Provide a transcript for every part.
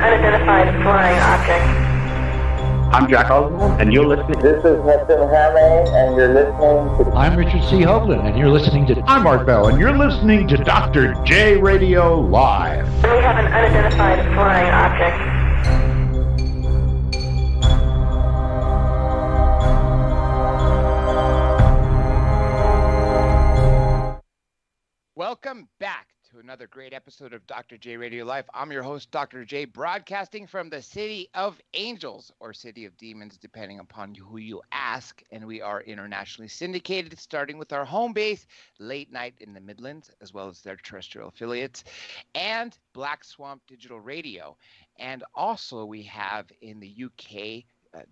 unidentified flying object. I'm Jack Oswald, and you're listening. This is Hudson Hammond, and you're listening to... I'm Richard C. Hoagland, and you're listening to... I'm Art Bell, and you're listening to Dr. J Radio Live. We have an unidentified flying object. Welcome back to another great episode of Dr. J Radio Live. I'm your host, Dr. J, broadcasting from the City of Angels, or City of Demons, depending upon who you ask. And we are internationally syndicated, starting with our home base, Late Night in the Midlands, as well as their terrestrial affiliates, and Black Swamp Digital Radio. And also we have in the UK,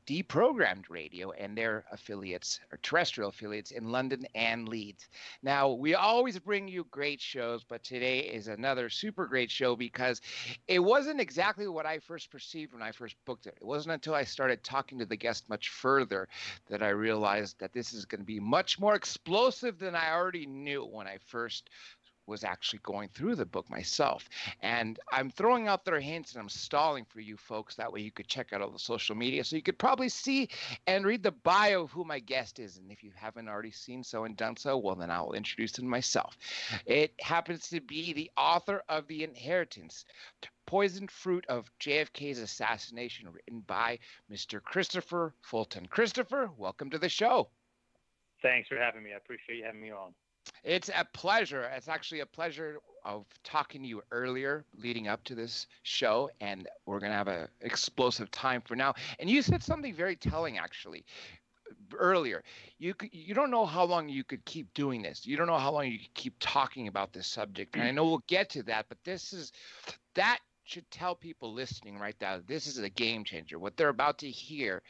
Deprogrammed Radio and their affiliates, or terrestrial affiliates, in London and Leeds. Now, we always bring you great shows, but today is another super great show because it wasn't exactly what I first perceived when I first booked it. It wasn't until I started talking to the guest much further that I realized that this is going to be much more explosive than I already knew when I first was actually going through the book myself. And I'm throwing out their hints and I'm stalling for you folks. That way you could check out all the social media. So you could probably see and read the bio of who my guest is. And if you haven't already seen so and done so, well, then I'll introduce him myself. It happens to be the author of The Inheritance, Poisoned Fruit of JFK's Assassination, written by Mr. Christopher Fulton. Christopher, welcome to the show. Thanks for having me. I appreciate you having me on. It's a pleasure. It's actually a pleasure of talking to you earlier leading up to this show, and we're going to have an explosive time for now. And you said something very telling, actually, earlier. You don't know how long you could keep doing this. You don't know how long you could keep talking about this subject. And I know we'll get to that, but that should tell people listening right now, this is a game changer. What they're about to hear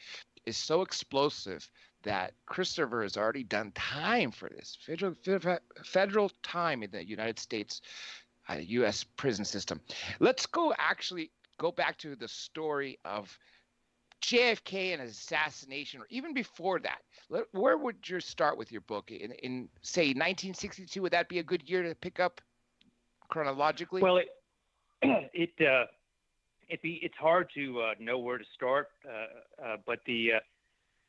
is so explosive that Christopher has already done time for this, federal time in the United States, U.S. prison system. Let's go back to the story of JFK and his assassination, or even before that. Where would you start with your book? In say 1962, would that be a good year to pick up chronologically? Well, it's hard to know where to start, but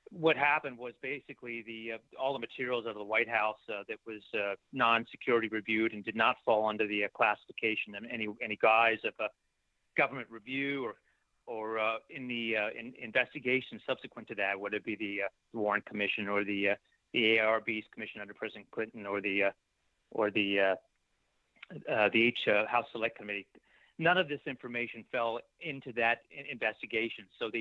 what happened was basically all the materials out of the White House that was non-security reviewed and did not fall under the classification in any guise of a government review or in the investigation subsequent to that, whether it be the Warren Commission or the ARB's commission under President Clinton or the House Select Committee. None of this information fell into that investigation. So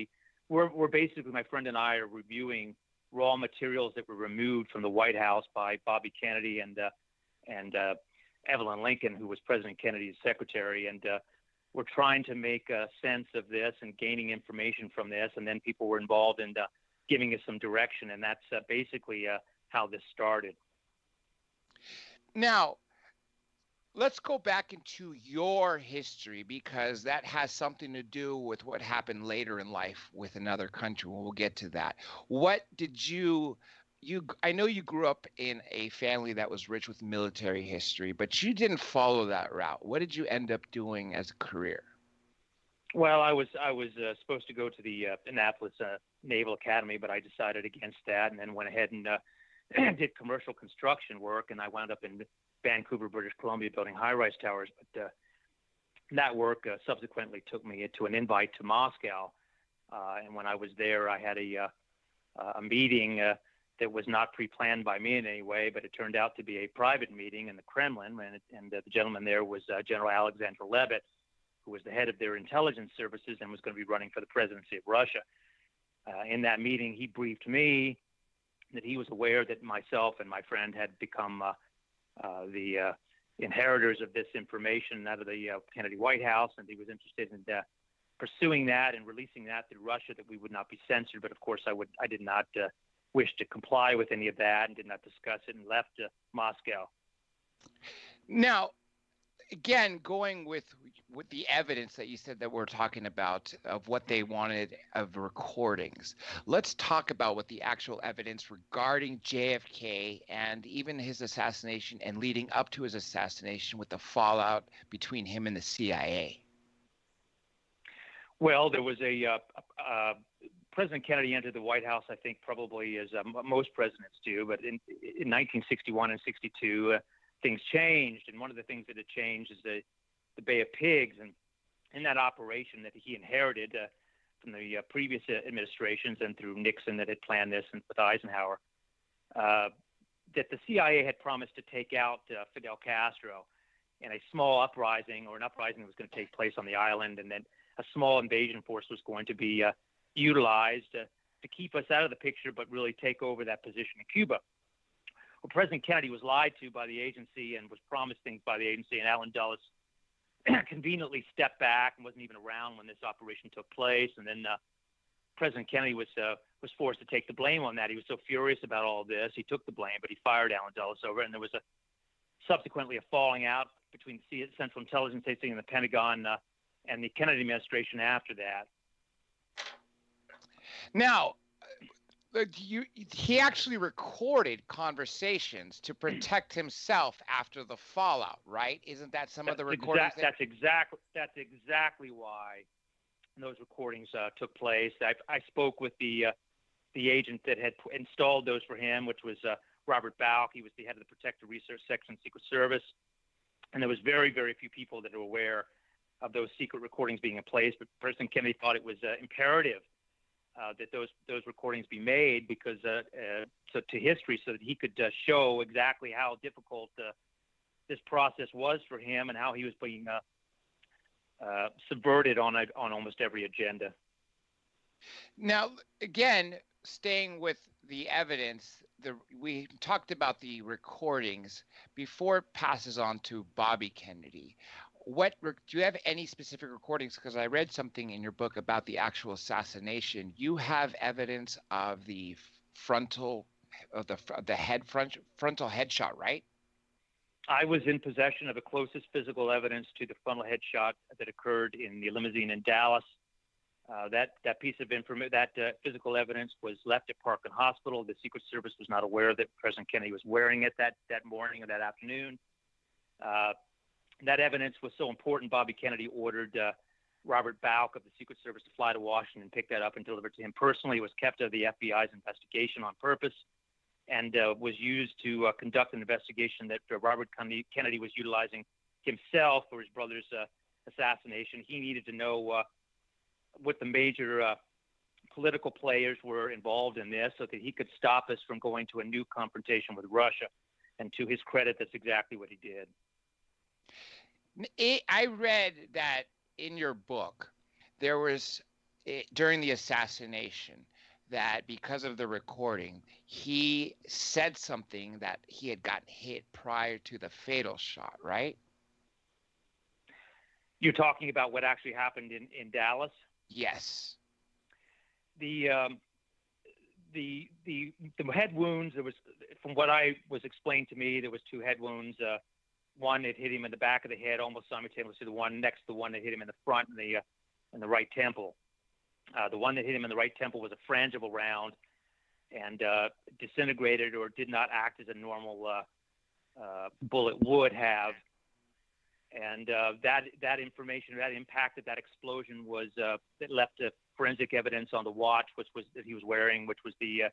we're basically, my friend and I are reviewing raw materials that were removed from the White House by Bobby Kennedy and Evelyn Lincoln, who was President Kennedy's secretary. And we're trying to make sense of this and gaining information from this. And then people were involved in giving us some direction. And that's basically how this started. Now, let's go back into your history, because that has something to do with what happened later in life with another country. We'll get to that. What did I know you grew up in a family that was rich with military history, but you didn't follow that route. What did you end up doing as a career? Well, I was supposed to go to the Annapolis Naval Academy, but I decided against that, and then went ahead and did commercial construction work, and I wound up in Vancouver, British Columbia, building high-rise towers. But that work subsequently took me to an invite to Moscow. And when I was there, I had a meeting that was not pre-planned by me in any way, but it turned out to be a private meeting in the Kremlin. And the gentleman there was General Alexander Levitt, who was the head of their intelligence services and was going to be running for the presidency of Russia. In that meeting, he briefed me that he was aware that myself and my friend had become the inheritors of this information out of the Kennedy White House, and he was interested in pursuing that and releasing that through Russia, that we would not be censored. But of course, I did not wish to comply with any of that and did not discuss it, and left Moscow. Now, again, going with the evidence that you said that we're talking about of what they wanted of recordings, let's talk about what the actual evidence regarding JFK and even his assassination and leading up to his assassination, with the fallout between him and the CIA. Well, there was President Kennedy entered the White House, I think, probably as most presidents do, but in 1961 and 62, things changed, and one of the things that had changed is the Bay of Pigs, and in that operation that he inherited from the previous administrations and through Nixon that had planned this, and with Eisenhower, that the CIA had promised to take out Fidel Castro in a small uprising, or an uprising that was going to take place on the island, and then a small invasion force was going to be utilized to keep us out of the picture, but really take over that position in Cuba. Well, President Kennedy was lied to by the agency and was promised things by the agency, and Allen Dulles conveniently stepped back and wasn't even around when this operation took place. And then President Kennedy was forced to take the blame on that. He was so furious about all of this, he took the blame, but he fired Allen Dulles over it. And there was subsequently a falling out between the Central Intelligence Agency and the Pentagon and the Kennedy administration after that. Now, he actually recorded conversations to protect himself after the fallout, right? Isn't that some of the recordings? That's exactly why those recordings took place. I spoke with the agent that had installed those for him, which was Robert Bauch. He was the head of the Protective Research Section, Secret Service, and there was very, very few people that were aware of those secret recordings being in place. But President Kennedy thought it was imperative that those recordings be made because so to history, so that he could show exactly how difficult this process was for him and how he was being subverted on almost every agenda. Now, again, staying with the evidence, we talked about the recordings before it passes on to Bobby Kennedy. Do you have any specific recordings? Because I read something in your book about the actual assassination. You have evidence of the frontal headshot, right? I was in possession of the closest physical evidence to the frontal headshot that occurred in the limousine in Dallas. That piece of information, that physical evidence, was left at Parkland Hospital. The Secret Service was not aware that President Kennedy was wearing it that morning or that afternoon. That evidence was so important, Bobby Kennedy ordered Robert Bauch of the Secret Service to fly to Washington and pick that up and deliver it to him personally. It was kept out of the FBI's investigation on purpose and was used to conduct an investigation that Robert Kennedy was utilizing himself for his brother's assassination. He needed to know what the major political players were involved in this so that he could stop us from going to a new confrontation with Russia. And to his credit, that's exactly what he did. I read that in your book, there was, during the assassination, that because of the recording, he said something that he had gotten hit prior to the fatal shot, right? You're talking about what actually happened in Dallas? Yes. The head wounds, there was, from what I was explained to me, there was two head wounds. One that hit him in the back of the head, almost simultaneously the one next to the one that hit him in the front in the right temple. The one that hit him in the right temple was a frangible round and disintegrated or did not act as a normal bullet would have. And that information, that impact of that explosion was it left forensic evidence on the watch, which was that he was wearing, which was the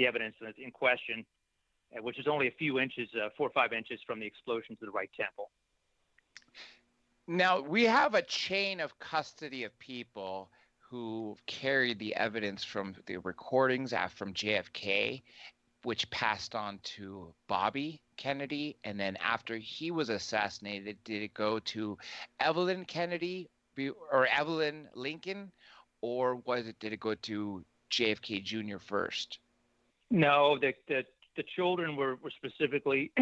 evidence in question, which is only a few inches, 4 or 5 inches from the explosion to the right temple. Now, we have a chain of custody of people who carried the evidence from the recordings from JFK, which passed on to Bobby Kennedy. And then after he was assassinated, did it go to Evelyn Kennedy or Evelyn Lincoln, or did it go to JFK Jr. first? No, the children were specifically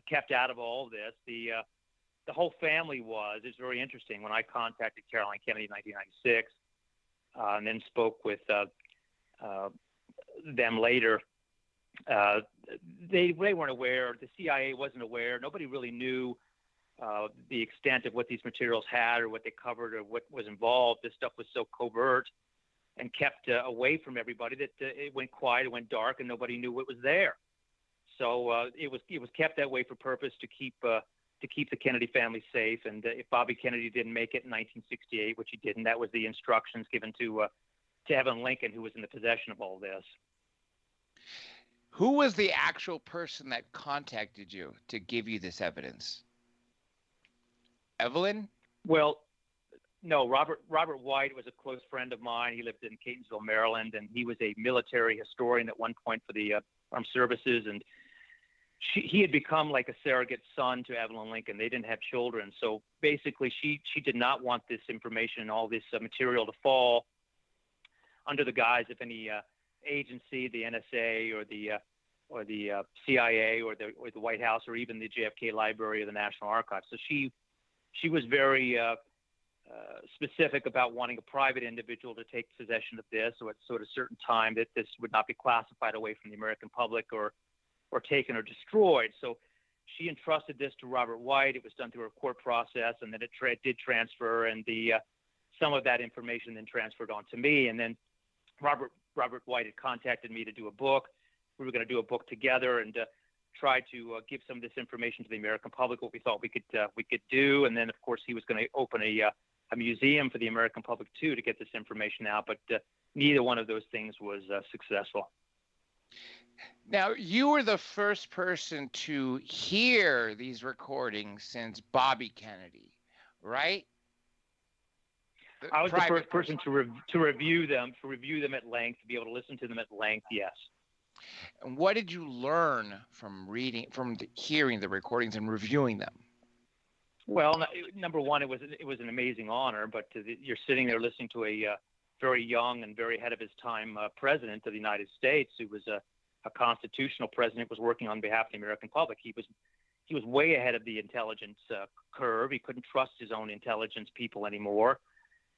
kept out of all of this. The whole family was. It's very interesting. When I contacted Caroline Kennedy in 1996 and then spoke with them later, they weren't aware. The CIA wasn't aware. Nobody really knew the extent of what these materials had or what they covered or what was involved. This stuff was so covert and kept away from everybody that it went quiet, it went dark, and nobody knew what was there. So it was kept that way for purpose to keep keep the Kennedy family safe. And if Bobby Kennedy didn't make it in 1968, which he didn't, that was the instructions given to Evelyn Lincoln, who was in the possession of all this. Who was the actual person that contacted you to give you this evidence? Evelyn? Well, no, Robert White was a close friend of mine. He lived in Catonsville, Maryland, and he was a military historian at one point for the armed services. And he had become like a surrogate son to Evelyn Lincoln. They didn't have children. So basically, she did not want this information and all this material to fall under the guise of any agency, the NSA or the CIA or the White House or even the JFK Library or the National Archives. So she was very specific about wanting a private individual to take possession of this, or at sort of certain time that this would not be classified away from the American public or taken or destroyed. So she entrusted this to Robert White. It was done through a court process, and then it did transfer, and some of that information then transferred on to me. And then Robert White had contacted me to do a book. We were going to do a book together and try to give some of this information to the American public, what we thought we could do. And then, of course, he was going to open a museum for the American public, too, to get this information out. But neither one of those things was successful. Now, you were the first person to hear these recordings since Bobby Kennedy, right? I was the first person to review them at length, to be able to listen to them at length, yes. And what did you learn from hearing the recordings and reviewing them? Well, number one, it was an amazing honor, but you're sitting there listening to a very young and very ahead of his time president of the United States, who was a constitutional president, was working on behalf of the American public. He was way ahead of the intelligence curve. He couldn't trust his own intelligence people anymore,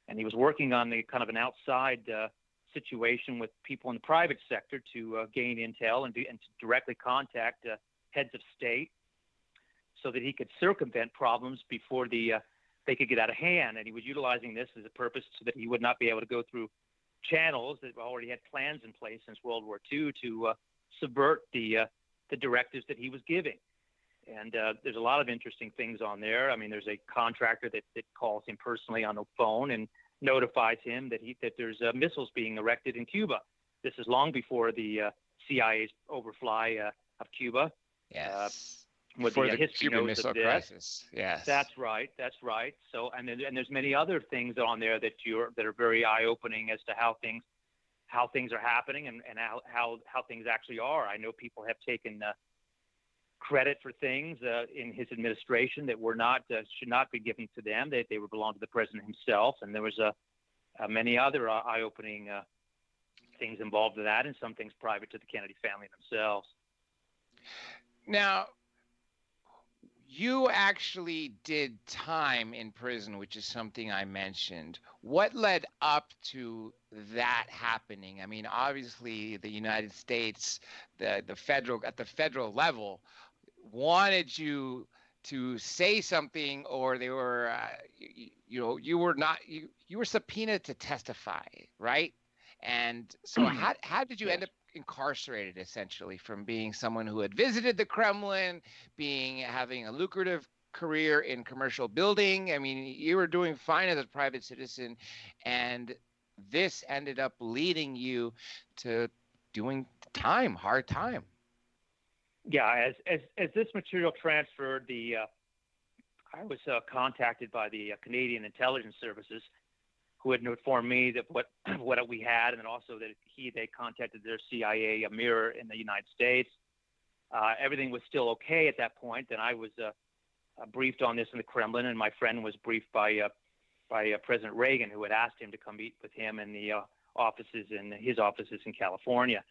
and he was working on the kind of an outside situation with people in the private sector to gain intel and to directly contact heads of state so that he could circumvent problems before they could get out of hand. And he was utilizing this as a purpose so that he would not be able to go through channels that already had plans in place since World War II to subvert the directives that he was giving. And there's a lot of interesting things on there. I mean, there's a contractor that calls him personally on the phone and notifies him that there's missiles being erected in Cuba. This is long before the CIA's overfly of Cuba. Yes. For the Cuban Missile Crisis. Yes. That's right. So, and there's many other things on there that are very eye-opening as to how things are happening and how things actually are. I know people have taken credit for things in his administration that should not be given to them. They belong to the president himself, and there was many other eye-opening things involved in that, and some things private to the Kennedy family themselves. Now, you actually did time in prison, which is something I mentioned. What led up to that happening? I mean, obviously, the United States, at the federal level, wanted you to say something, or they were, you were subpoenaed to testify, right? And so, how did you end up incarcerated, essentially, from being someone who had visited the Kremlin, having a lucrative career in commercial building? I mean, you were doing fine as a private citizen, and this ended up leading you to doing time, hard time. Yeah, as this material transferred, I was contacted by the Canadian Intelligence Services, who had informed me that what we had, and then also that they contacted their CIA mirror in the United States. Everything was still okay at that point, and I was briefed on this in the Kremlin, and my friend was briefed by President Reagan, who had asked him to come meet with him in his offices in California.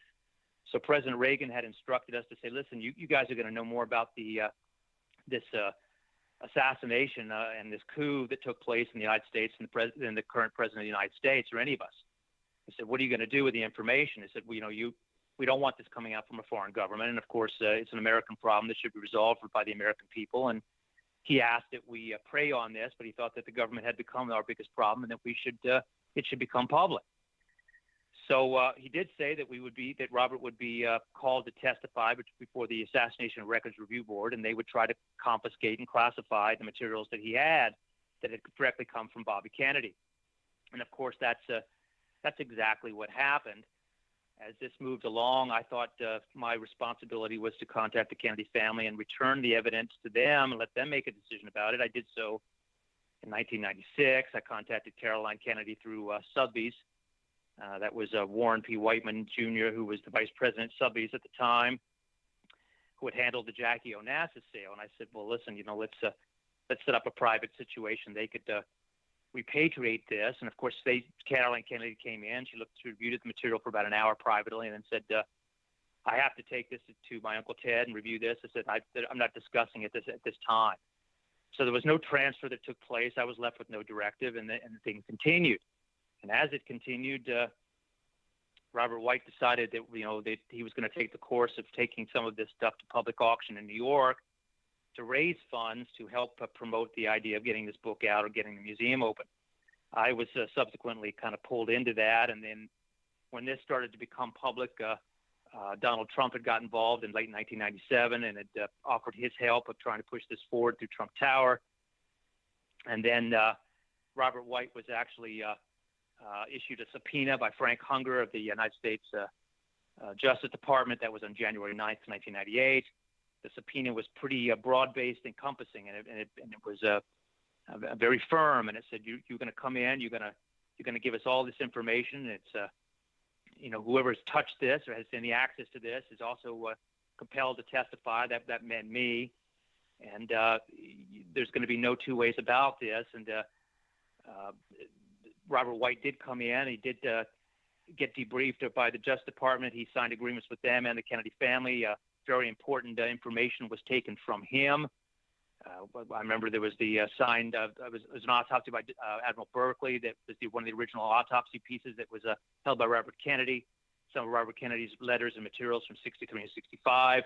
So President Reagan had instructed us to say, listen, you guys are going to know more about this assassination and this coup that took place in the United States than the current president of the United States or any of us. He said, what are you going to do with the information? He said, we don't want this coming out from a foreign government. And of course, it's an American problem that should be resolved by the American people. And he asked that we pray on this, but he thought that the government had become our biggest problem and that it should become public. So he did say that Robert would be called to testify before the Assassination Records Review Board, and they would try to confiscate and classify the materials that he had that had directly come from Bobby Kennedy. And of course, that's exactly what happened. As this moved along, I thought my responsibility was to contact the Kennedy family and return the evidence to them and let them make a decision about it. I did so in 1996. I contacted Caroline Kennedy through Sotheby's. That was Warren P. Whiteman Jr., who was the vice president of Sotheby's at the time, who had handled the Jackie Onassis sale. And I said, well, listen, let's set up a private situation. They could repatriate this. And of course, Caroline Kennedy came in. She reviewed the material for about an hour privately, and then said, I have to take this to my Uncle Ted and review this. I said, I'm not discussing it at this time. So there was no transfer that took place. I was left with no directive, and the thing continued. And as it continued, Robert White decided that that he was going to take the course of taking some of this stuff to public auction in New York to raise funds to help promote the idea of getting this book out or getting the museum open. I was subsequently kind of pulled into that, and then when this started to become public, Donald Trump had got involved in late 1997 and had offered his help of trying to push this forward through Trump Tower. And then Robert White was actually issued a subpoena by Frank Hunger of the United States Justice Department. That was on January 9th, 1998. The subpoena was pretty broad-based, encompassing, and it was very firm. And it said, you're going to come in, you're going to give us all this information. It's whoever's touched this or has any access to this is also compelled to testify. That meant me. And there's going to be no two ways about this. And Robert White did come in. He did get debriefed by the Justice Department. He signed agreements with them and the Kennedy family. Very important information was taken from him. I remember there was the signed, it was an autopsy by Admiral Berkeley. That was one of the original autopsy pieces that was held by Robert Kennedy. Some of Robert Kennedy's letters and materials from 63 and 65.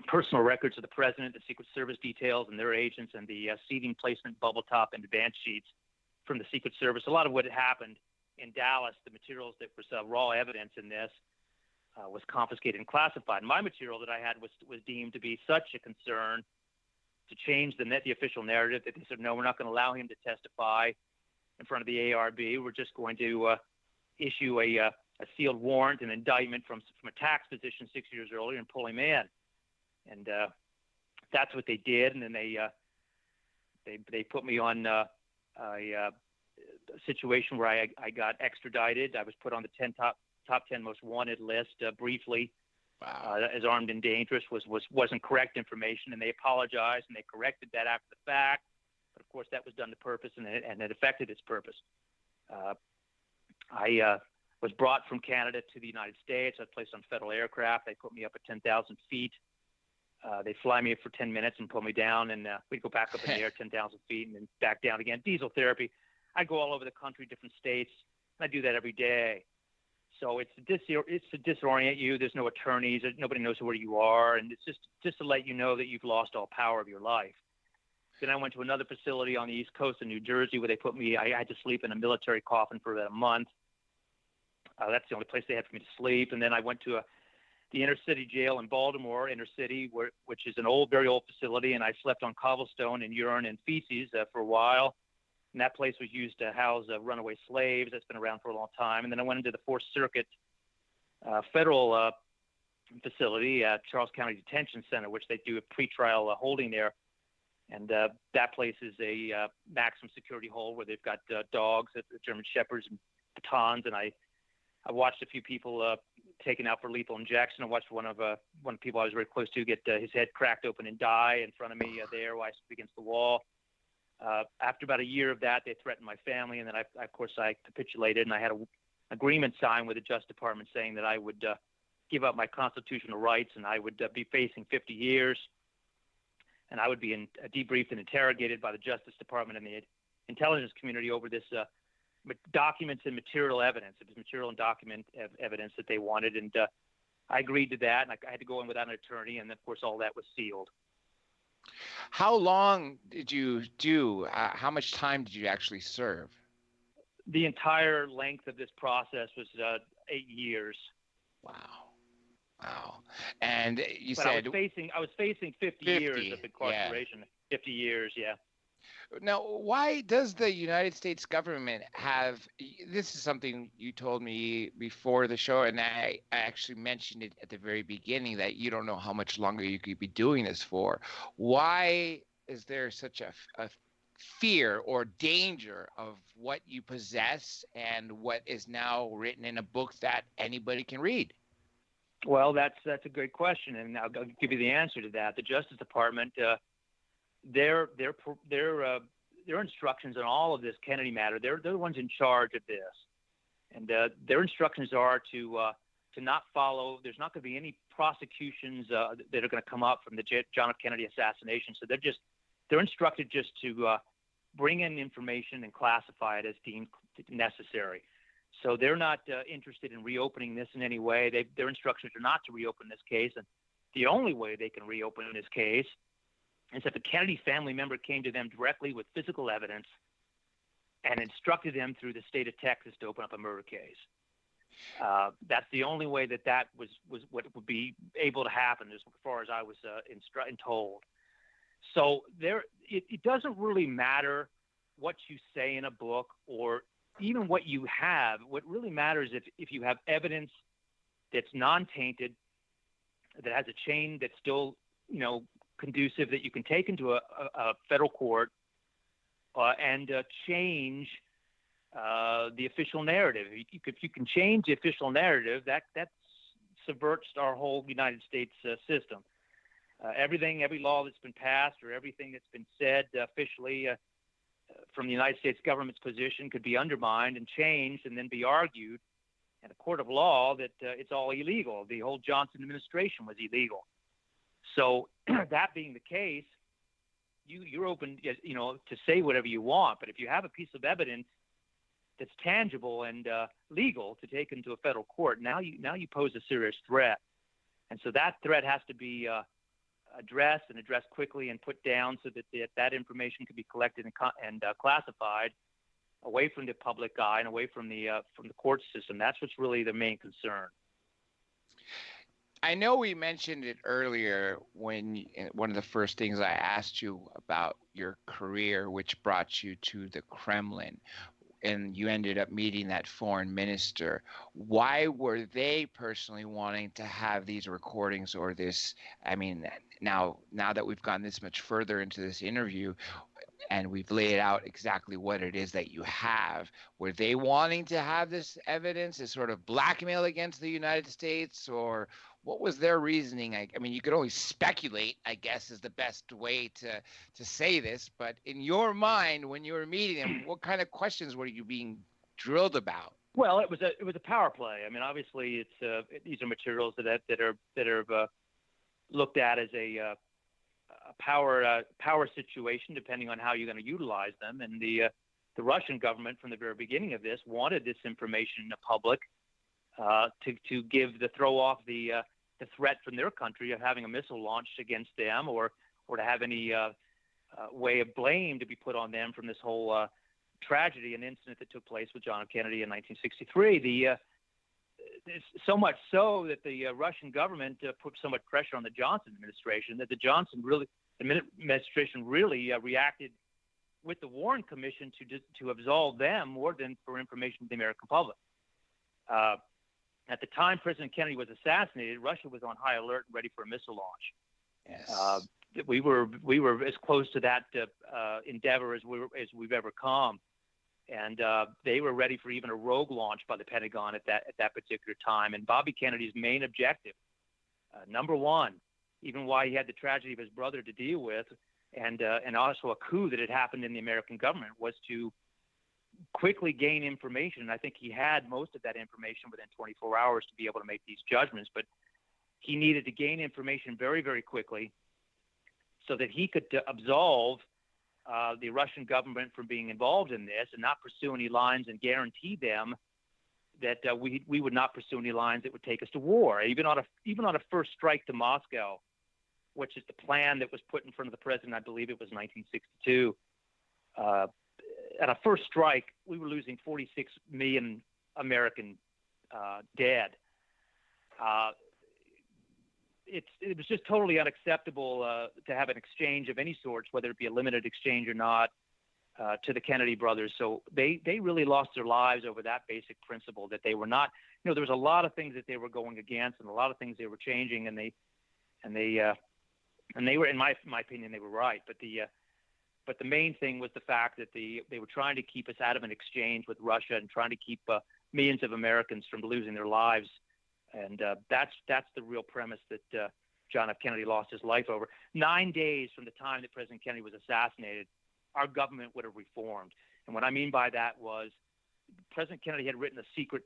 Personal records of the president, the Secret Service details and their agents, and the seating placement, bubble top, and advance sheets from the Secret Service. A lot of what had happened in Dallas, the materials that was raw evidence in this, was confiscated and classified. My material that I had was deemed to be such a concern to change the official narrative that they said, no, we're not going to allow him to testify in front of the ARB. We're just going to issue a sealed warrant, an indictment from a tax position 6 years earlier, and pull him in. And that's what they did. And then they put me on a situation where I got extradited. I was put on the top 10 most wanted list briefly. Wow. As armed and dangerous wasn't correct information, and they apologized and they corrected that after the fact. But of course, that was done to purpose, and it affected its purpose. I was brought from Canada to the United States. I was placed on federal aircraft. They put me up at 10,000 feet. They fly me for 10 minutes and pull me down, and we'd go back up in the air 10,000 feet and then back down again. Diesel therapy. I go all over the country, different states, and I do that every day. So it's to disorient you. There's no attorneys. Nobody knows where you are, and it's just to let you know that you've lost all power of your life. Then I went to another facility on the East Coast in New Jersey where they put me. I had to sleep in a military coffin for about a month. That's the only place they had for me to sleep. And then I went to the inner city jail in Baltimore, inner city, which is an very old facility, and I slept on cobblestone and urine and feces for a while. And that place was used to house runaway slaves. That's been around for a long time. And then I went into the Fourth Circuit federal facility at Charles County Detention Center, which they do a pretrial holding there. And that place is a maximum security hold where they've got dogs, German Shepherds, and batons. And I watched a few people taken out for lethal injection. I watched one of the people I was very close to get his head cracked open and die in front of me there while I stood against the wall. After about a year of that, they threatened my family, and then I capitulated, and I had an agreement signed with the Justice Department saying that I would give up my constitutional rights, and I would be facing 50 years, and I would be debriefed and interrogated by the Justice Department and the intelligence community over this documents and material evidence. It was material and document evidence that they wanted, and I agreed to that, and I had to go in without an attorney, and of course all that was sealed. How long did you do? How much time did you actually serve? The entire length of this process was 8 years. Wow. And you but said I was facing 50 years of incarceration. Yeah. 50 years, yeah. Now, why does the United States government have, this is something you told me before the show, and I actually mentioned it at the very beginning, that you don't know how much longer you could be doing this for. Why is there such a fear or danger of what you possess and what is now written in a book that anybody can read? Well, that's a great question, and I'll give you the answer to that. The Justice Department, their instructions on all of this Kennedy matter, they're the ones in charge of this, and their instructions are to not follow. There's not going to be any prosecutions that are going to come up from the John F. Kennedy assassination. So they're instructed just to bring in information and classify it as deemed necessary. So they're not interested in reopening this in any way. Their instructions are not to reopen this case, and the only way they can reopen this case is if a Kennedy family member came to them directly with physical evidence and instructed them through the state of Texas to open up a murder case. That's the only way that was what would be able to happen, as far as I was told. So it doesn't really matter what you say in a book or even what you have. What really matters if you have evidence that's non-tainted, that has a chain that's still, conducive, that you can take into a federal court and change the official narrative. If you can change the official narrative, that subverts our whole United States system. Every law that's been passed or everything that's been said officially from the United States government's position could be undermined and changed and then be argued in a court of law that it's all illegal. The whole Johnson administration was illegal. So that being the case, you're open, to say whatever you want. But if you have a piece of evidence that's tangible and legal to take into a federal court, now you pose a serious threat. And so that threat has to be addressed quickly and put down so that that information can be collected and classified away from the public eye and away from the court system. That's what's really the main concern. I know we mentioned it earlier when one of the first things I asked you about your career, which brought you to the Kremlin, and you ended up meeting that foreign minister. Why were they personally wanting to have these recordings or this? I mean, now that we've gone this much further into this interview and we've laid out exactly what it is that you have, were they wanting to have this evidence as sort of blackmail against the United States, or what was their reasoning? I mean, you could only speculate, I guess, is the best way to say this. But in your mind, when you were meeting them, what kind of questions were you being drilled about? Well, it was a power play. I mean, obviously, these are materials that are looked at as a power situation, depending on how you're going to utilize them. And the Russian government, from the very beginning of this, wanted this information in the public to throw off the threat from their country of having a missile launched against them, or to have any way of blame to be put on them from this whole tragedy and incident that took place with John F. Kennedy in 1963. So much so that the Russian government put so much pressure on the Johnson administration that the Johnson administration really reacted with the Warren Commission to absolve them more than for information to the American public. At the time President Kennedy was assassinated, Russia was on high alert and ready for a missile launch. Yes. We were as close to that endeavor as we've ever come, and they were ready for even a rogue launch by the Pentagon at that particular time. And Bobby Kennedy's main objective, number one, even why he had the tragedy of his brother to deal with, and also a coup that had happened in the American government, was to quickly gain information. And I think he had most of that information within 24 hours to be able to make these judgments, but he needed to gain information very, very quickly so that he could absolve the Russian government from being involved in this and not pursue any lines and guarantee them that we would not pursue any lines that would take us to war, even on a first strike to Moscow, which is the plan that was put in front of the president. I believe it was 1962. at a first strike, we were losing 46 million American dead. It was just totally unacceptable to have an exchange of any sorts, whether it be a limited exchange or not, to the Kennedy brothers. So they really lost their lives over that basic principle that they were not, there was a lot of things that they were going against and a lot of things they were changing, and they were, in my opinion, they were right. But the main thing was the fact that they were trying to keep us out of an exchange with Russia and trying to keep millions of Americans from losing their lives. And that's the real premise that John F. Kennedy lost his life over. 9 days from the time that President Kennedy was assassinated, our government would have reformed. And what I mean by that was President Kennedy had written a secret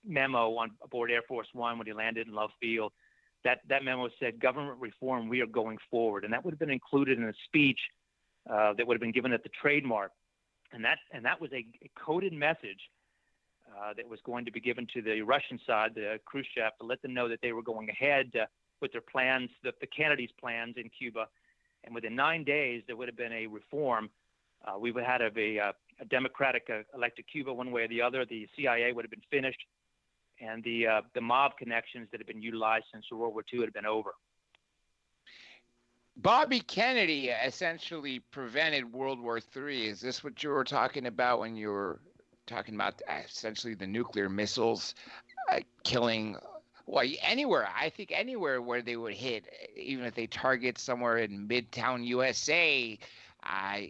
memo aboard Air Force One when he landed in Love Field. That memo said, "Government reform, we are going forward." And that would have been included in a speech that would have been given at the trademark. And that was a coded message that was going to be given to the Russian side, the Khrushchev, to let them know that they were going ahead with their plans, the Kennedy's plans in Cuba. And within 9 days, there would have been a reform. We would have had a democratic elected Cuba one way or the other. The CIA would have been finished. And the mob connections that had been utilized since World War II had been over. Bobby Kennedy essentially prevented World War III. Is this what you were talking about when you were talking about essentially the nuclear missiles killing, well, anywhere? I think anywhere where they would hit, even if they target somewhere in Midtown USA,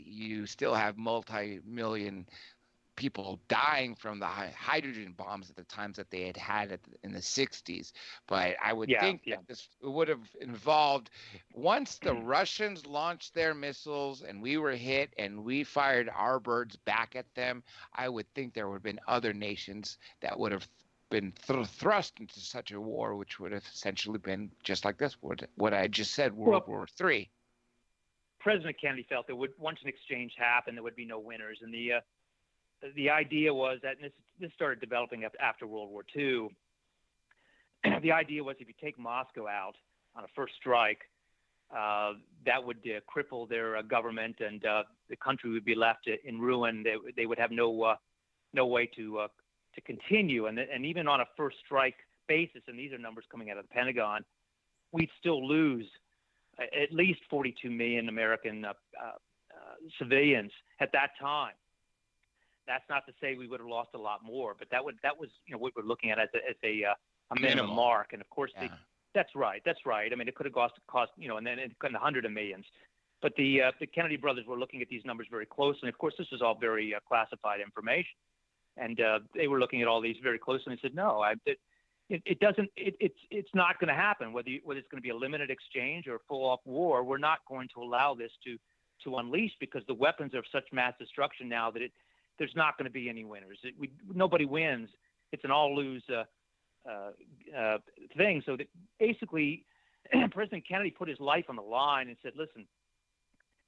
you still have multi-million people dying from the hydrogen bombs at the times that they had in the 60s. But I would think that this would have involved, once the Russians launched their missiles and we were hit and we fired our birds back at them, I would think there would have been other nations that would have been thrust into such a war, which would have essentially been just like this, what I just said, World War III. President Kennedy felt that once an exchange happened, there would be no winners. And the idea was that, and this started developing after World War II, the idea was if you take Moscow out on a first strike, that would cripple their government, and the country would be left in ruin. They would have no way to continue. And even on a first strike basis, and these are numbers coming out of the Pentagon, we'd still lose at least 42 million American civilians at that time. That's not to say we would have lost a lot more, but that was what we're looking at as a minimum mark. And of course, that's right. I mean, it could have cost and then in the hundreds of millions. But the Kennedy brothers were looking at these numbers very closely. And of course, this is all very classified information, and they were looking at all these very closely and said, no, it's not going to happen. Whether it's going to be a limited exchange or a full-off war, we're not going to allow this to unleash, because the weapons are of such mass destruction now that there's not going to be any winners. Nobody wins. It's an all-lose thing. So that basically, President Kennedy put his life on the line and said, listen,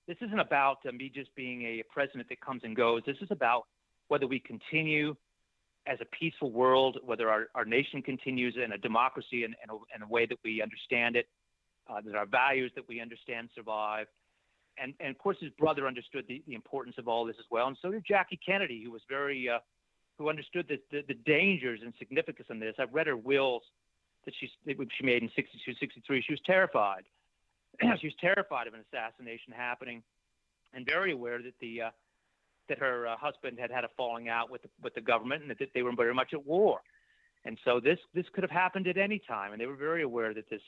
this isn't about me just being a president that comes and goes. This is about whether we continue as a peaceful world, whether our nation continues in a democracy and a way that we understand it, that our values that we understand survive. And of course, his brother understood the importance of all this as well, and so did Jackie Kennedy, who was who understood the dangers and significance in this. I've read her wills that she made in 62, 63. She was terrified. She was terrified of an assassination happening, and very aware that that her husband had a falling out with the government, and that they were very much at war. And so this could have happened at any time, and they were very aware that this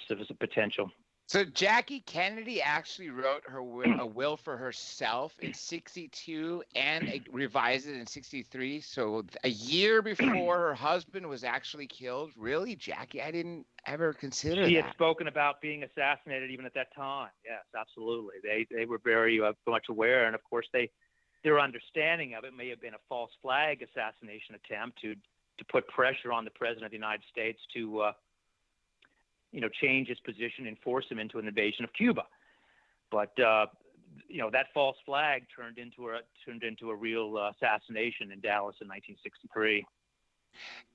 was a potential. So Jackie Kennedy actually wrote a will for herself in 62 and revised it in 63. So a year before her husband was actually killed. Really, Jackie? I didn't ever consider that. She had spoken about being assassinated even at that time. Yes, absolutely. They were very much aware. And of course, their understanding of it may have been a false flag assassination attempt to put pressure on the president of the United States to change his position and force him into an invasion of Cuba. But that false flag turned into a real assassination in Dallas in 1963.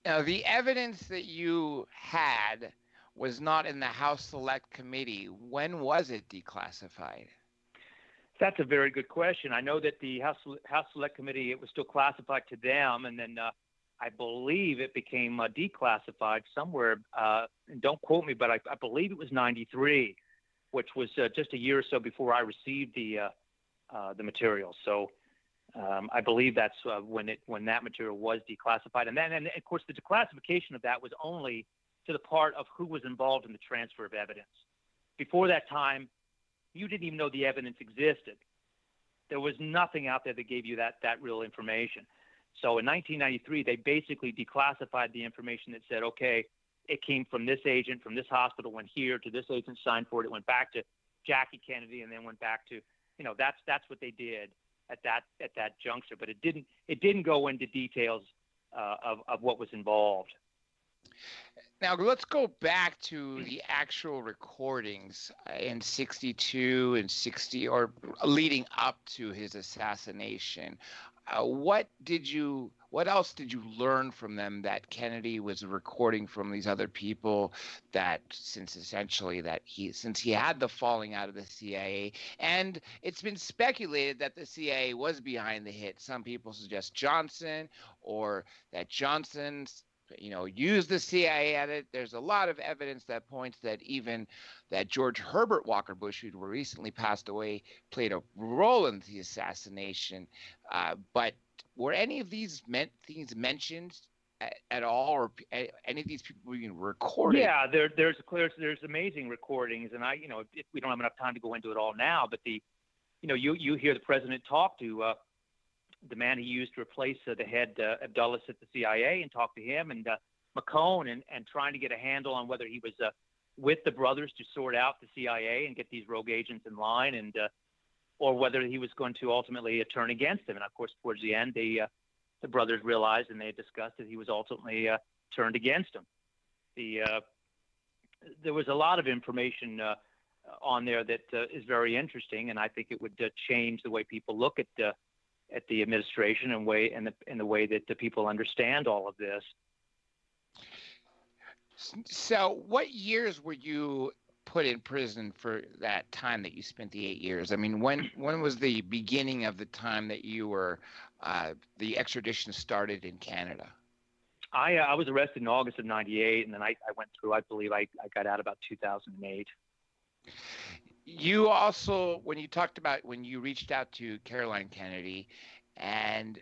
Now, the evidence that you had was not in the House Select Committee. When was it declassified? That's a very good question. I know that the House Select Committee, it was still classified to them, and then I believe it became declassified somewhere. And don't quote me, but I believe it was 93, which was just a year or so before I received the material. So I believe that's when that material was declassified. And then, of course, the declassification of that was only to the part of who was involved in the transfer of evidence. Before that time, you didn't even know the evidence existed. There was nothing out there that gave you that real information. So in 1993, they basically declassified the information that said, okay, it came from this agent, from this hospital, went here to this agent signed for it. It went back to Jackie Kennedy, and then went back to, that's what they did at that juncture. But it didn't go into details of what was involved. Now, let's go back to the actual recordings in 62 and 60, or leading up to his assassination. What else did you learn from them that Kennedy was recording from these other people, that since he had the falling out of the CIA, and it's been speculated that the CIA was behind the hit. Some people suggest Johnson, or that Johnson's use the CIA at it. There's a lot of evidence that points that even that George Herbert Walker Bush, who recently passed away, played a role in the assassination. But were any of these things mentioned at all, or any of these people being recorded? Yeah, there's amazing recordings, and we don't have enough time to go into it all now. But you hear the president talk to the man he used to replace the head of Dulles at the CIA, and talk to him, and McCone, and trying to get a handle on whether he was with the brothers to sort out the CIA and get these rogue agents in line, and or whether he was going to ultimately turn against them. And of course, towards the end, the brothers realized, and they discussed, that he was ultimately turned against them. There was a lot of information on there that is very interesting, and I think it would change the way people look at the administration and the way that the people understand all of this. So what years were you put in prison for that time that you spent, the 8 years? I mean, when was the beginning of the time that you were the extradition started in Canada? I was arrested in August of 98, and then I went through, I believe I got out about 2008. You also, when you reached out to Caroline Kennedy, and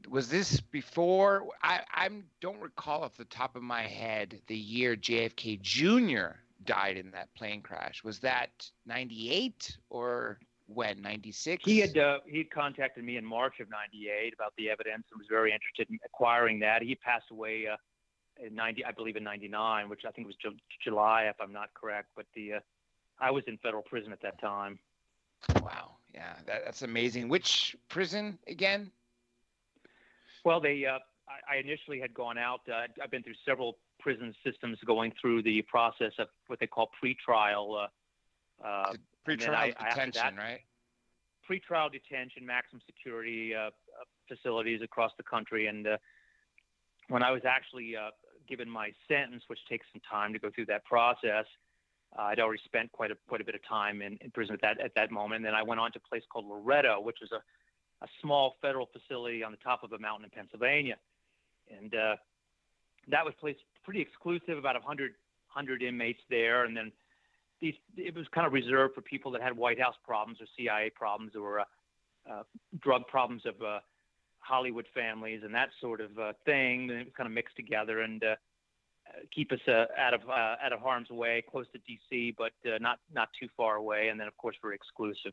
was this before, I don't recall off the top of my head the year JFK Jr. died in that plane crash. Was that 98 or when, 96? He had contacted me in March of 98 about the evidence, and was very interested in acquiring that. He passed away in I believe in 99, which I think was July, if I'm not correct. But I was in federal prison at that time. Wow. Yeah, that's amazing. Which prison again? Well, I initially had gone out. I've been through several prison systems going through the process of what they call pretrial. Pretrial detention, right? Pretrial detention, maximum security facilities across the country. And when I was actually given my sentence, which takes some time to go through that process, I'd already spent quite a bit of time in prison at that moment. And then I went on to a place called Loretto, which was a small federal facility on the top of a mountain in Pennsylvania. And that was placed pretty exclusive, about 100 inmates there. And then it was kind of reserved for people that had White House problems or CIA problems, or drug problems of Hollywood families and that sort of thing. And it was kind of mixed together, and keep us out of harm's way, close to D.C., but not too far away. And then, of course, very exclusive.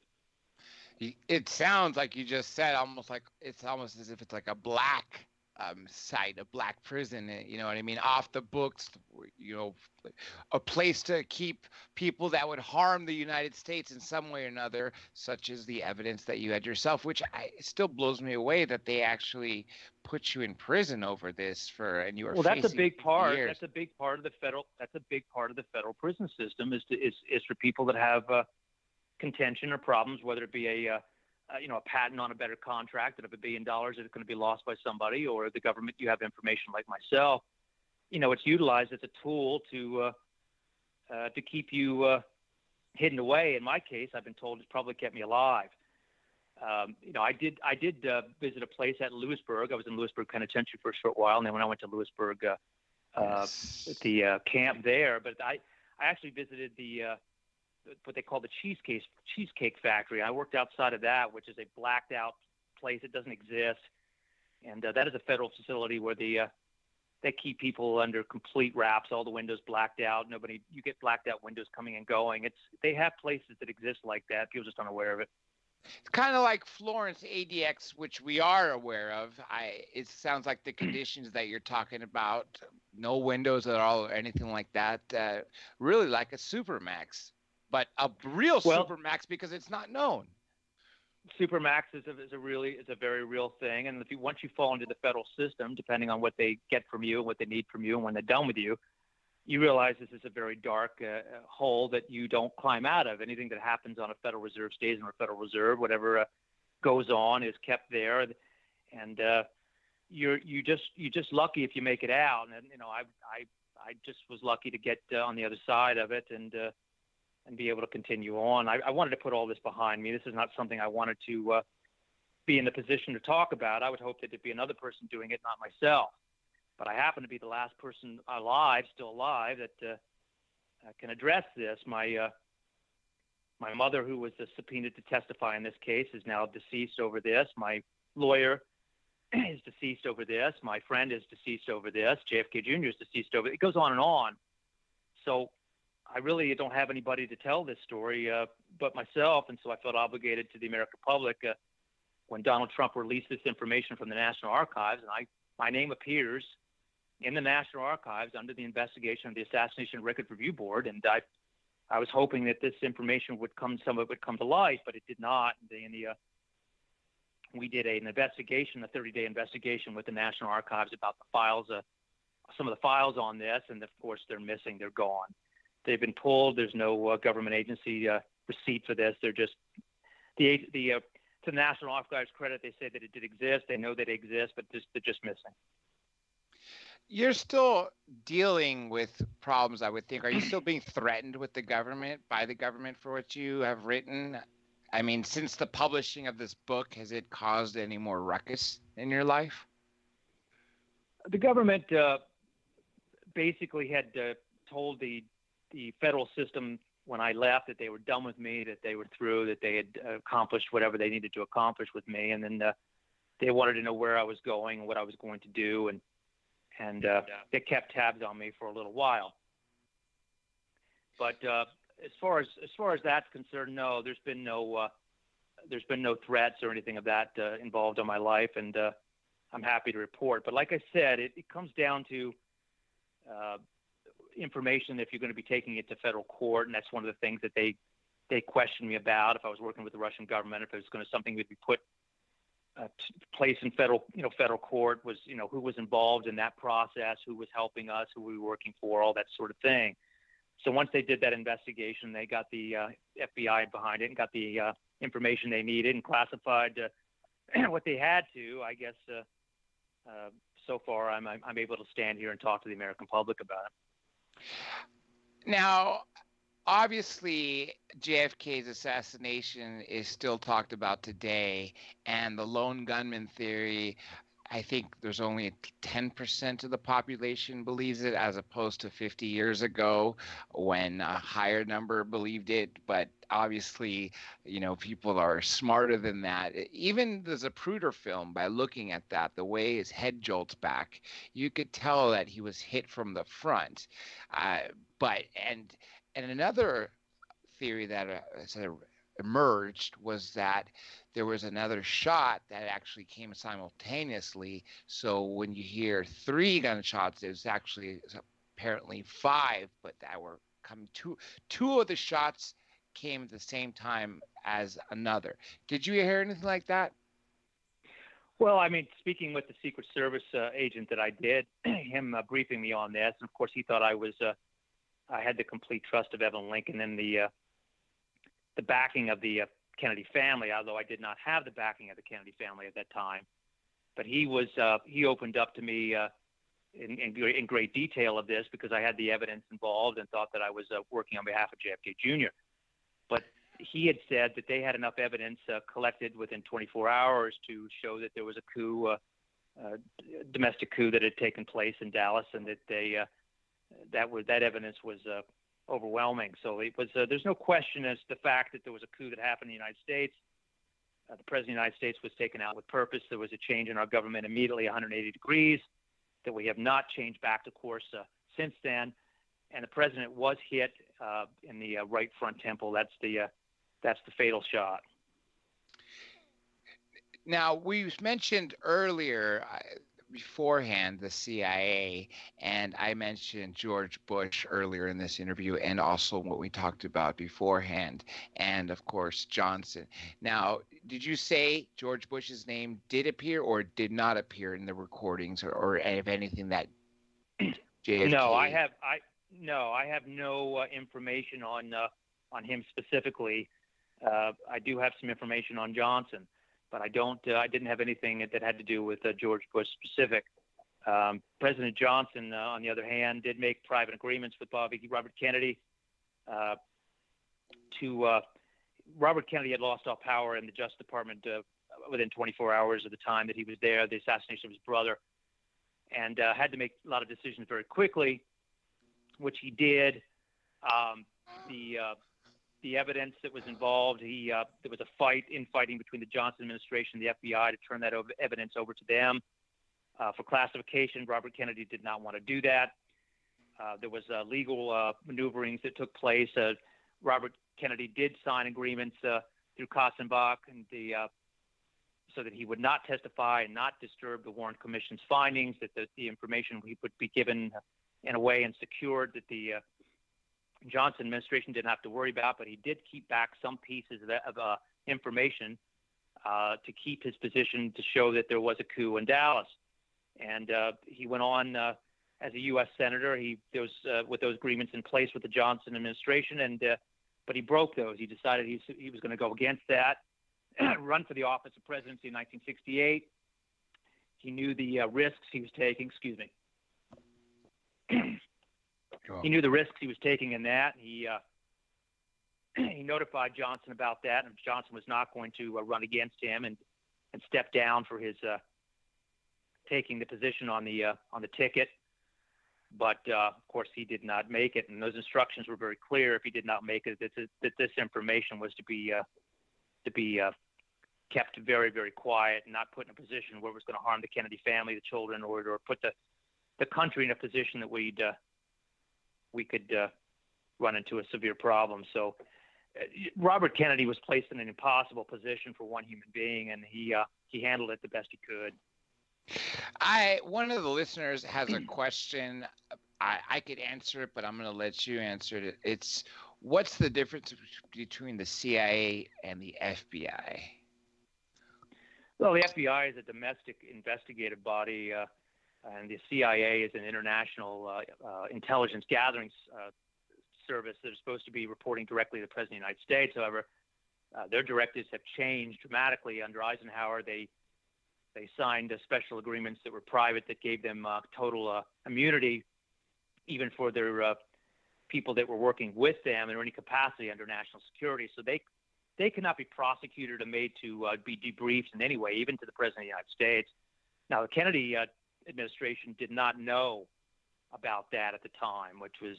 It sounds like you just said it's almost as if it's like a black site, a black prison. You know what I mean? Off the books, a place to keep people that would harm the United States in some way or another, such as the evidence that you had yourself, which it still blows me away that they actually put you in prison over this and you were. Well, that's a big part. Years. That's a big part of the federal prison system is for people that have contention or problems, whether it be a patent on a better contract that of $1 billion that is going to be lost by somebody, or the government. You have information like myself. It's utilized as a tool to keep you hidden away. In my case, I've been told it's probably kept me alive. I did visit a place at Lewisburg. I was in Lewisburg Penitentiary for a short while, and then when I went to Lewisburg, at the camp there. But I actually visited the what they call the cheesecake factory. I worked outside of that, which is a blacked out place. It doesn't exist, and that is a federal facility where they keep people under complete wraps, all the windows blacked out. You get blacked out windows coming and going. They have places that exist like that. People just aren't aware of it. It's kind of like Florence ADX, which we are aware of. It sounds like the conditions that you're talking about, no windows at all or anything like that, really like a Supermax, but a real Supermax because it's not known. Supermax is a very real thing, and once you fall into the federal system, depending on what they get from you and what they need from you, and when they're done with you, you realize this is a very dark hole that you don't climb out of. Anything that happens on a Federal Reserve stays in a Federal Reserve. Whatever goes on is kept there, and you're just lucky if you make it out. And I just was lucky to get on the other side of it and be able to continue on. I wanted to put all this behind me. This is not something I wanted to be in the position to talk about. I would hope that it'd be another person doing it, not myself. But I happen to be the last person still alive, that can address this. My mother, who was subpoenaed to testify in this case, is now deceased over this. My lawyer is deceased over this. My friend is deceased over this. JFK Jr. is deceased over it. It goes on and on. So I really don't have anybody to tell this story but myself, and so I felt obligated to the American public when Donald Trump released this information from the National Archives, and my name appears in the National Archives under the investigation of the Assassination Record Review Board, and I was hoping that this information some of it would come to light, but it did not. We did an investigation, a 30-day investigation with the National Archives about the files, some of the files on this, and of course they're missing. They're gone. They've been pulled. There's no government agency receipt for this. They're just to the National Archives' credit, they say that it did exist. They know that it exists, but they're just missing. You're still dealing with problems, I would think. Are you still being threatened with by the government for what you have written? I mean, since the publishing of this book, has it caused any more ruckus in your life? The government basically had told the federal system when I left that they were done with me, that they were through, that they had accomplished whatever they needed to accomplish with me, and then they wanted to know where I was going and what I was going to do, and they kept tabs on me for a little while. But as far as that's concerned, no, there's been no threats or anything of that involved in my life, and I'm happy to report. But like I said, it comes down to information if you're going to be taking it to federal court, and that's one of the things that they questioned me about. If I was working with the Russian government, if it was going to something that would be put place in federal court, was who was involved in that process, who was helping us, who we were working for, all that sort of thing. So once they did that investigation, they got the FBI behind it and got the information they needed and classified what they had to. I guess so far I'm able to stand here and talk to the American public about it. Now, obviously, JFK's assassination is still talked about today, and the lone gunman theory, I think there's only 10% of the population believes it, as opposed to 50 years ago when a higher number believed it. But obviously, people are smarter than that. Even the Zapruder film, by looking at that, the way his head jolts back, you could tell that he was hit from the front. And another theory that emerged was that there was another shot that actually came simultaneously. So when you hear 3 gunshots, there's actually apparently 5, but that were coming. Two of the shots came at the same time as another. Did you hear anything like that? Well, I mean, speaking with the Secret Service agent that I did, him briefing me on this, and of course he thought I had the complete trust of Evelyn Lincoln and the backing of the Kennedy family, although I did not have the backing of the Kennedy family at that time. But he opened up to me in great detail of this because I had the evidence involved and thought that I was working on behalf of JFK Jr. But he had said that they had enough evidence collected within 24 hours to show that there was a coup, domestic coup that had taken place in Dallas, and that that evidence was overwhelming. So it was. There's no question as to the fact that there was a coup that happened in the United States. The president of the United States was taken out with purpose. There was a change in our government immediately 180 degrees that we have not changed back to course since then. And the president was hit in the right front temple. That's the fatal shot. Now, we mentioned earlier beforehand the CIA, and I mentioned George Bush earlier in this interview, and also what we talked about beforehand, and of course Johnson. Now, did you say George Bush's name did appear or did not appear in the recordings, or if anything that JFK? No, I have no information on him specifically. I do have some information on Johnson, but I didn't have anything that had to do with George Bush specific. President Johnson, on the other hand, did make private agreements with Robert Kennedy. Robert Kennedy had lost all power in the Justice Department within 24 hours of the time that he was there, the assassination of his brother, and had to make a lot of decisions very quickly, which he did. The evidence that was involved, there was a infighting between the Johnson administration and the FBI to turn that evidence over to them for classification. Robert Kennedy did not want to do that. There was legal maneuverings that took place. Robert Kennedy did sign agreements through Katzenbach and so that he would not testify and not disturb the Warren Commission's findings, that the information he would be given in a way and secured that the Johnson administration didn't have to worry about, but he did keep back some pieces of information to keep his position to show that there was a coup in Dallas. And he went on as a U.S. senator. With those agreements in place with the Johnson administration, but he broke those. He decided he was going to go against that, run for the office of presidency in 1968. He knew the risks he was taking. Excuse me. He knew the risks he was taking in that. He notified Johnson about that, and Johnson was not going to run against him and step down for his taking the position on the ticket. But of course, he did not make it, and those instructions were very clear. If he did not make it, that this information was to be kept very, very quiet and not put in a position where it was going to harm the Kennedy family, the children, or put the country in a position that we could run into a severe problem. So Robert Kennedy was placed in an impossible position for one human being, and he handled it the best he could. One of the listeners has a question. I could answer it, but I'm going to let you answer it. It's, what's the difference between the CIA and the FBI? Well, the FBI is a domestic investigative body, and the CIA is an international intelligence gathering service that is supposed to be reporting directly to the President of the United States. However, their directives have changed dramatically under Eisenhower. They signed special agreements that were private that gave them total immunity, even for their people that were working with them in any capacity under national security. So they cannot be prosecuted or made to be debriefed in any way, even to the President of the United States. Now, the Kennedy administration did not know about that at the time, which was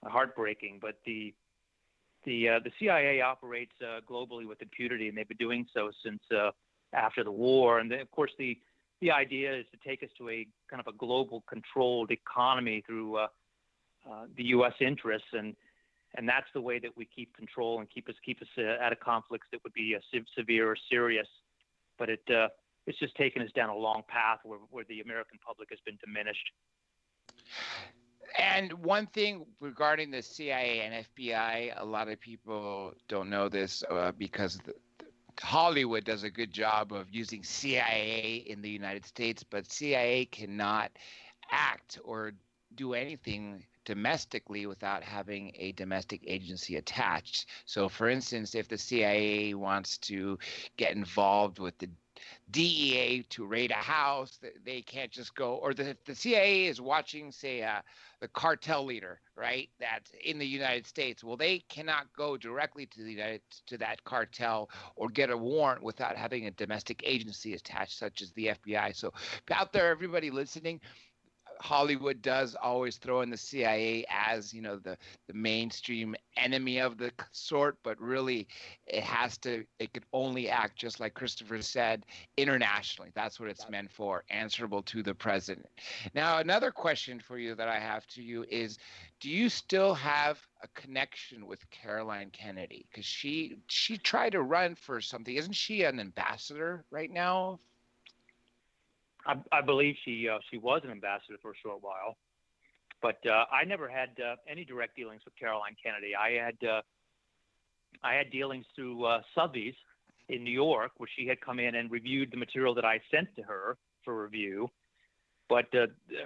heartbreaking. But the CIA operates globally with impunity, and they've been doing so since after the war. And then, of course, the idea is to take us to a kind of a global controlled economy through the U.S. interests, and that's the way that we keep control and keep us out of conflicts that would be severe or serious. But it's just taken us down a long path where the American public has been diminished. And one thing regarding the CIA and FBI, a lot of people don't know this because Hollywood does a good job of using CIA in the United States, but CIA cannot act or do anything domestically without having a domestic agency attached. So, for instance, if the CIA wants to get involved with DEA to raid a house. They can't just go, or the CIA is watching, say, the cartel leader, right? That's in the United States. Well, they cannot go directly to that cartel or get a warrant without having a domestic agency attached, such as the FBI. So out there, everybody listening, Hollywood does always throw in the CIA as, the mainstream enemy of the sort, but really it could only act, just like Christopher said, internationally. That's what it's meant for, answerable to the president. Now, another question for you that I have to you is, do you still have a connection with Caroline Kennedy? Because she tried to run for something. Isn't she an ambassador right now? I believe she was an ambassador for a short while, but I never had any direct dealings with Caroline Kennedy. I had dealings through Sotheby's in New York, where she had come in and reviewed the material that I sent to her for review. But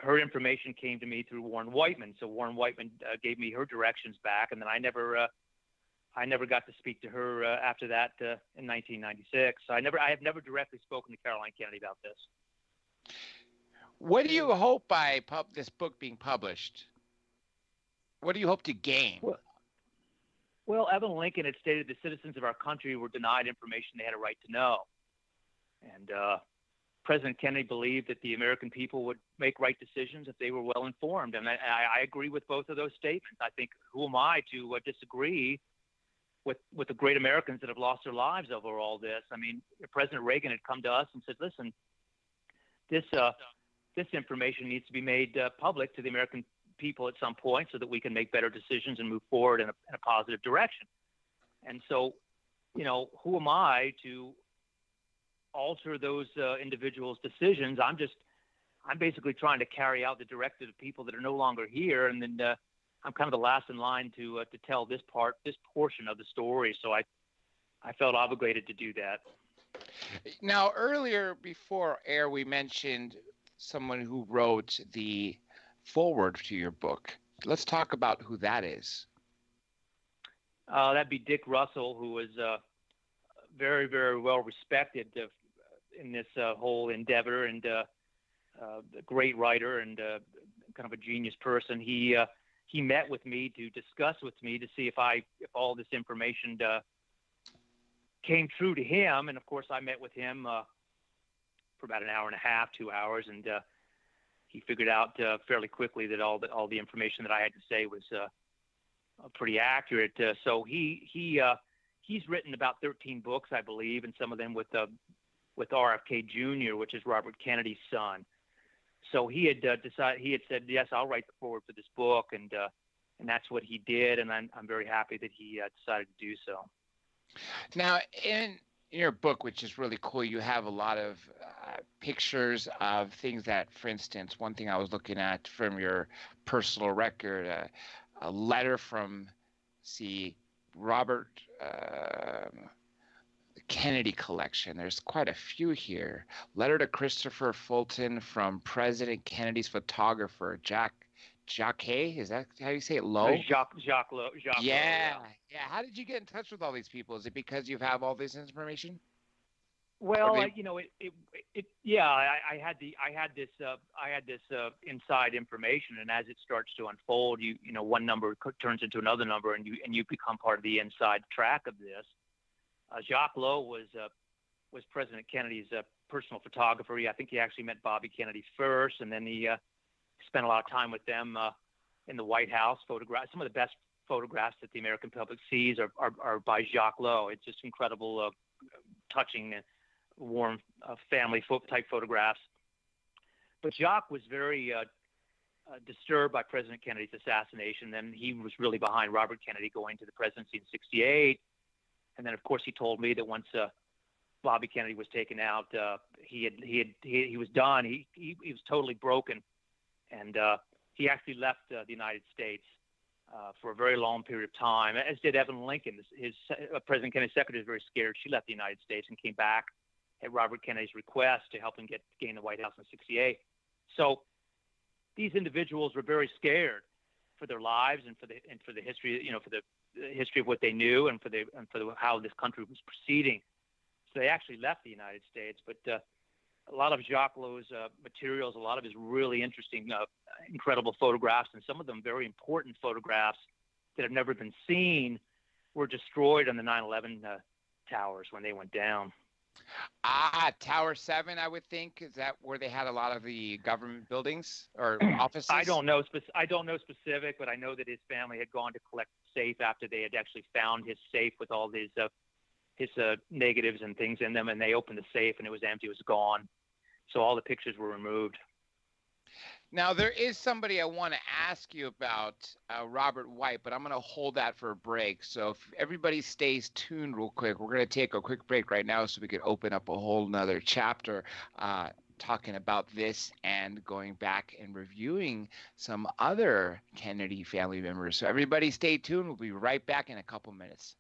her information came to me through Warren Whiteman. So Warren Whiteman gave me her directions back, and then I never got to speak to her after that in 1996. So I have never directly spoken to Caroline Kennedy about this. What do you hope by this book being published? What do you hope to gain? Well, Evan Lincoln had stated the citizens of our country were denied information they had a right to know. And President Kennedy believed that the American people would make right decisions if they were well informed. And I agree with both of those statements. I think, who am I to disagree with the great Americans that have lost their lives over all this? I mean, President Reagan had come to us and said, listen, this information needs to be made public to the American people at some point so that we can make better decisions and move forward in a positive direction. And so, who am I to alter those individuals' decisions? I'm basically trying to carry out the directive of people that are no longer here, and then I'm kind of the last in line to tell this portion of the story. So I felt obligated to do that. Now, earlier before air, we mentioned someone who wrote the foreword to your book. Let's talk about who that is. That'd be Dick Russell, who was very, very well respected in this whole endeavor, and a great writer and kind of a genius person. He met with me to discuss with me to see if all this information came true to him. And of course I met with him for about an hour and a half, 2 hours. And he figured out fairly quickly that all the information that I had to say was pretty accurate. So he's written about 13 books, I believe, and some of them with RFK Jr., which is Robert Kennedy's son. So he had said, yes, I'll write the foreword for this book. And that's what he did. And I'm very happy that he decided to do so. Now, in your book, which is really cool, you have a lot of pictures of things that, for instance, one thing I was looking at from your personal record, a letter from, Robert Kennedy collection. There's quite a few here. Letter to Christopher Fulton from President Kennedy's photographer, Jacques, is that how you say it? Lowe? Jacques Lowe. Yeah. How did you get in touch with all these people? Is it because you have all this information? Well, I had this inside information, and as it starts to unfold, one number turns into another number, and you become part of the inside track of this. Jacques Lowe was President Kennedy's personal photographer. I think he actually met Bobby Kennedy first, and then he spent a lot of time with them in the White House. Photographs. Some of the best photographs that the American public sees are by Jacques Lowe. It's just incredible, touching, warm family type photographs. But Jacques was very disturbed by President Kennedy's assassination. Then he was really behind Robert Kennedy going to the presidency in '68. And then, of course, he told me that once Bobby Kennedy was taken out, he was done. He was totally broken, and he actually left the United States for a very long period of time, as did Evan Lincoln. His President Kennedy's secretary was very scared. She left the United States and came back at Robert Kennedy's request to help him gain the White House in '68. So these individuals were very scared for their lives and for the history, for the history of what they knew and for how this country was proceeding. So they actually left the United States. But a lot of Jacques Lowe's materials, a lot of his really interesting, incredible photographs, and some of them very important photographs that have never been seen, were destroyed on the 9/11 towers when they went down. Tower 7, I would think. Is that where they had a lot of the government buildings or offices? I don't know specific, but I know that his family had gone to collect the safe after they had actually found his safe with all his negatives and things in them, and they opened the safe and it was empty, it was gone. So all the pictures were removed. Now, there is somebody I want to ask you about, Robert White, but I'm going to hold that for a break. So if everybody stays tuned real quick, we're going to take a quick break right now so we can open up a whole nother chapter talking about this and going back and reviewing some other Kennedy family members. So everybody stay tuned. We'll be right back in a couple minutes.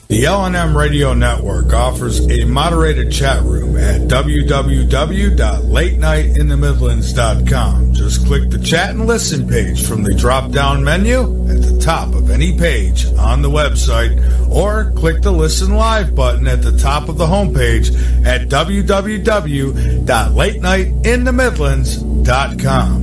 The L&M Radio Network offers a moderated chat room at www.latenightinthemidlands.com. Just click the chat and listen page from the drop-down menu at the top of any page on the website, or click the Listen Live button at the top of the homepage at www.latenightinthemidlands.com.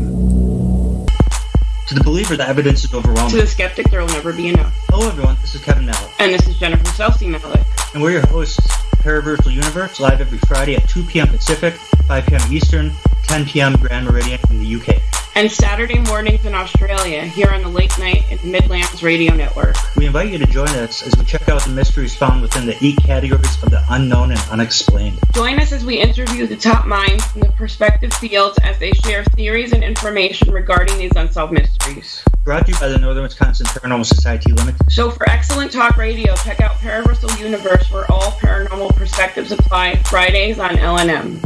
To the believer, the evidence is overwhelming. To the skeptic, there will never be enough. Hello, everyone. This is Kevin Malik. And this is Jennifer Celsi Malik. And we're your hosts, Paraversal Universe, live every Friday at 2 p.m. Pacific, 5 p.m. Eastern, 10 p.m. Grand Meridian in the UK. And Saturday mornings in Australia, here on the Late Night in the Midlands Radio Network. We invite you to join us as we check out the mysteries found within the 8 categories of the unknown and unexplained. Join us as we interview the top minds from the prospective fields as they share theories and information regarding these unsolved mysteries. Brought to you by the Northern Wisconsin Paranormal Society Limited. So for excellent talk radio, check out Paraversal Universe, where all paranormal perspectives apply, Fridays on L&M.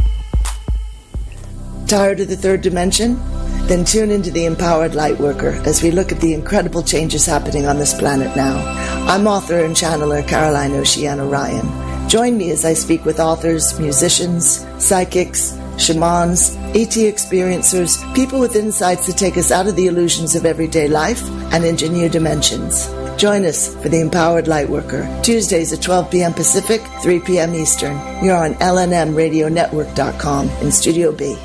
Tired of the third dimension? Then tune into The Empowered Lightworker as we look at the incredible changes happening on this planet now. I'm author and channeler Caroline Oceana Ryan. Join me as I speak with authors, musicians, psychics, shamans, ET experiencers, people with insights that take us out of the illusions of everyday life and into new dimensions. Join us for The Empowered Lightworker, Tuesdays at 12 p.m. Pacific, 3 p.m. Eastern. You're on LNMRadioNetwork.com in Studio B.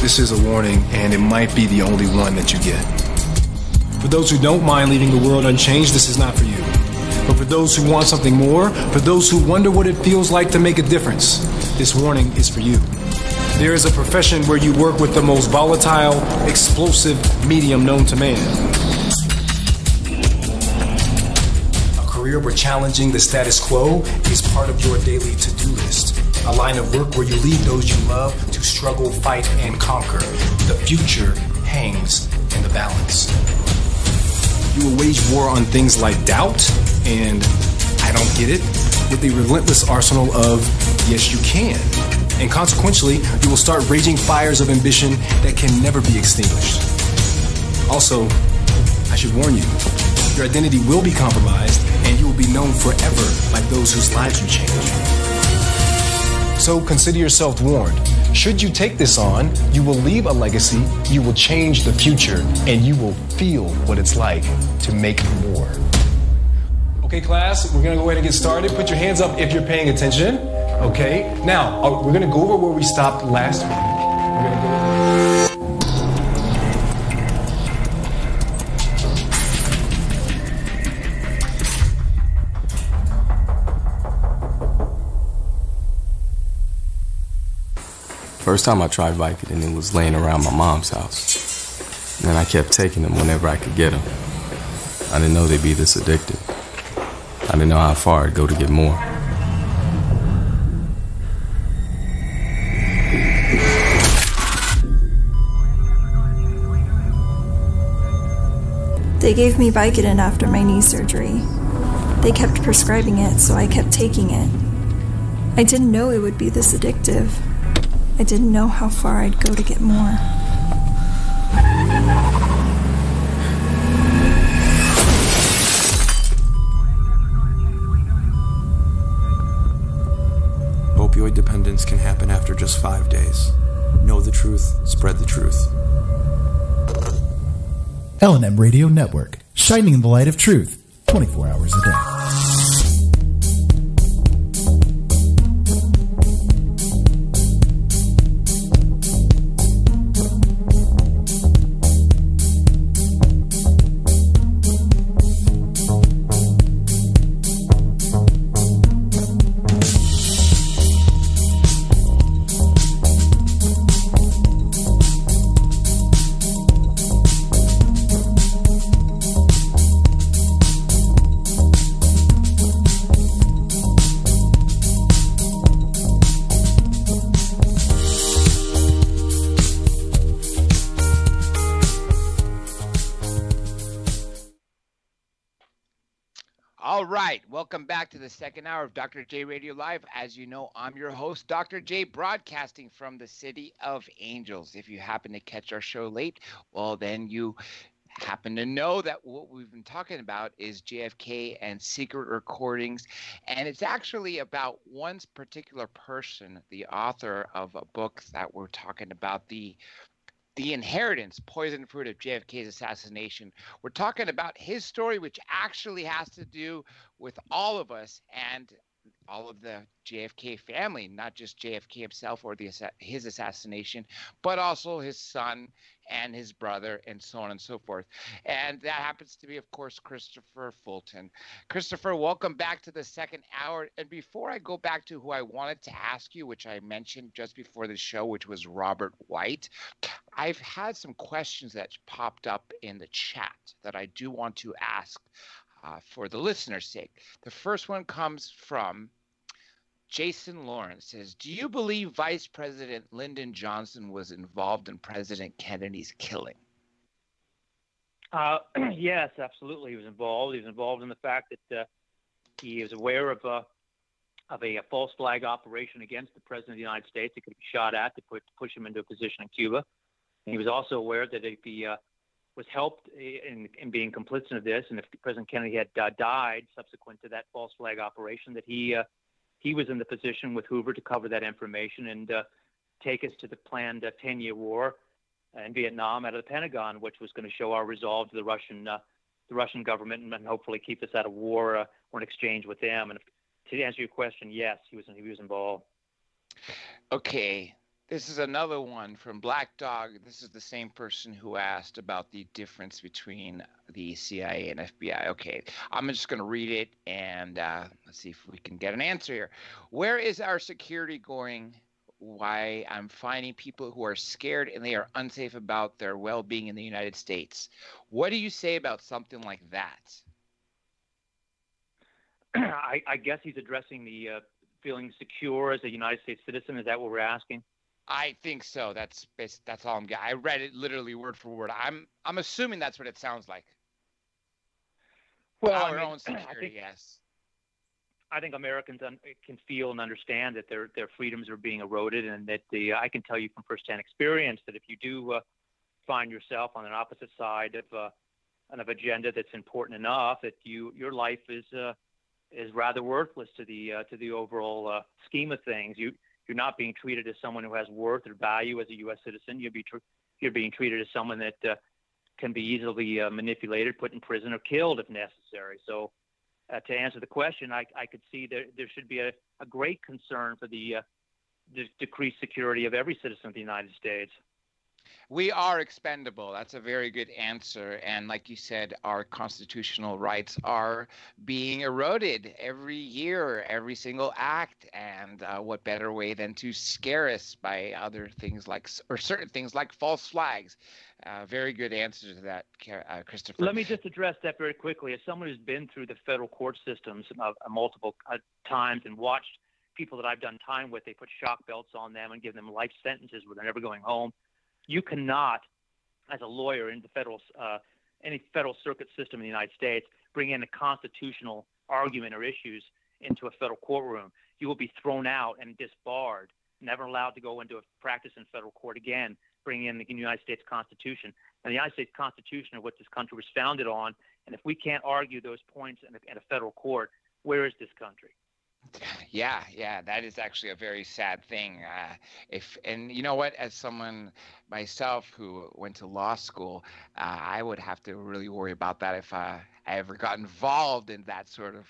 This is a warning, and it might be the only one that you get. For those who don't mind leaving the world unchanged, this is not for you. But for those who want something more, for those who wonder what it feels like to make a difference, this warning is for you. There is a profession where you work with the most volatile, explosive medium known to man. A career where challenging the status quo is part of your daily to-do list. A line of work where you lead those you love to struggle, fight, and conquer. The future hangs in the balance. You will wage war on things like doubt and I don't get it with a relentless arsenal of yes, you can. And consequentially, you will start raging fires of ambition that can never be extinguished. Also, I should warn you, your identity will be compromised and you will be known forever like those whose lives you change. So consider yourself warned. Should you take this on, you will leave a legacy, you will change the future, and you will feel what it's like to make more. Okay, class, we're going to go ahead and get started. Put your hands up if you're paying attention. Okay, now, we're going to go over where we stopped last week. We're going to go over... First time I tried Vicodin, and it was laying around my mom's house. And then I kept taking them whenever I could get them. I didn't know they'd be this addictive. I didn't know how far I'd go to get more. They gave me Vicodin after my knee surgery. They kept prescribing it, so I kept taking it. I didn't know it would be this addictive. I didn't know how far I'd go to get more. Opioid dependence can happen after just 5 days. Know the truth, spread the truth. L&M Radio Network, shining in the light of truth, 24 hours a day. Welcome back to the second hour of Dr. J Radio Live. As you know, I'm your host, Dr. J, broadcasting from the City of Angels. If you happen to catch our show late, well, then you happen to know that what we've been talking about is JFK and secret recordings. And it's actually about one particular person, the author of a book that we're talking about, the inheritance, poison fruit of JFK's assassination. We're talking about his story, which actually has to do with all of us and all of the JFK family, not just JFK himself or his assassination, but also his son and his brother and so on and so forth. And that happens to be, of course, Christopher Fulton. Christopher, welcome back to the second hour. And before I go back to who I wanted to ask you, which I mentioned just before the show, which was Robert White, I've had some questions that popped up in the chat that I do want to ask for the listener's sake. The first one comes from Jason Lawrence. Says, do you believe Vice President Lyndon Johnson was involved in President Kennedy's killing? Yes, absolutely. He was involved. He was involved in the fact that he was aware of a false flag operation against the President of the United States. He could be shot at to push him into a position in Cuba. And he was also aware that if he was helped in being complicit in this, and if President Kennedy had died subsequent to that false flag operation, that he was in the position with Hoover to cover that information and take us to the planned 10-year war in Vietnam out of the Pentagon, which was going to show our resolve to the Russian government and hopefully keep us out of war or an exchange with them. And to answer your question, yes, he was involved. Okay. This is another one from Black Dog. This is the same person who asked about the difference between the CIA and FBI. Okay, I'm just going to read it and let's see if we can get an answer here. Where is our security going? Why I'm finding people who are scared and they are unsafe about their well-being in the United States. What do you say about something like that? I guess he's addressing the feeling secure as a United States citizen. Is that what we're asking? I think so. That's all I'm getting. I read it literally word for word. I'm assuming that's what it sounds like. Well, our own security, yes. I think Americans can feel and understand that their freedoms are being eroded, and that I can tell you from firsthand experience that if you do find yourself on an opposite side of an agenda that's important enough, that your life is rather worthless to the overall scheme of things. You're not being treated as someone who has worth or value as a U.S. citizen. You're being treated as someone that can be easily manipulated, put in prison, or killed if necessary. So to answer the question, I could see there should be a great concern for the decreased security of every citizen of the United States. We are expendable. That's a very good answer. And like you said, our constitutional rights are being eroded every year, every single act. And what better way than to scare us by other things like, or certain things like false flags? Very good answer to that, Christopher. Let me just address that very quickly. As someone who's been through the federal court systems multiple times and watched people that I've done time with, they put shock belts on them and give them life sentences where they're never going home. You cannot, as a lawyer in the federal, any federal circuit system in the United States, bring in a constitutional argument or issues into a federal courtroom. You will be thrown out and disbarred, never allowed to go into a practice in federal court again, bring in the United States Constitution. And the United States Constitution is what this country was founded on. And if we can't argue those points in a federal court, where is this country? Yeah, that is actually a very sad thing. And you know what, as someone myself who went to law school, I would have to really worry about that if I ever got involved in that sort of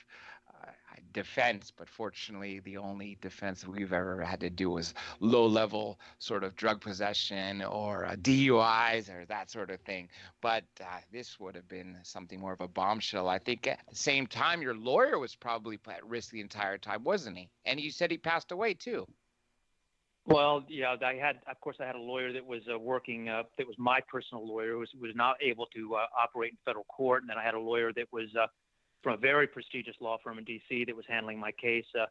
defense. But fortunately, the only defense we've ever had to do was low-level sort of drug possession or DUIs or that sort of thing. But this would have been something more of a bombshell. I think at the same time, your lawyer was probably at risk the entire time, wasn't he? And you said he passed away too. Well, yeah, I had a lawyer that was working, that was my personal lawyer, who was not able to operate in federal court. And then I had a lawyer that was from a very prestigious law firm in D.C. that was handling my case, that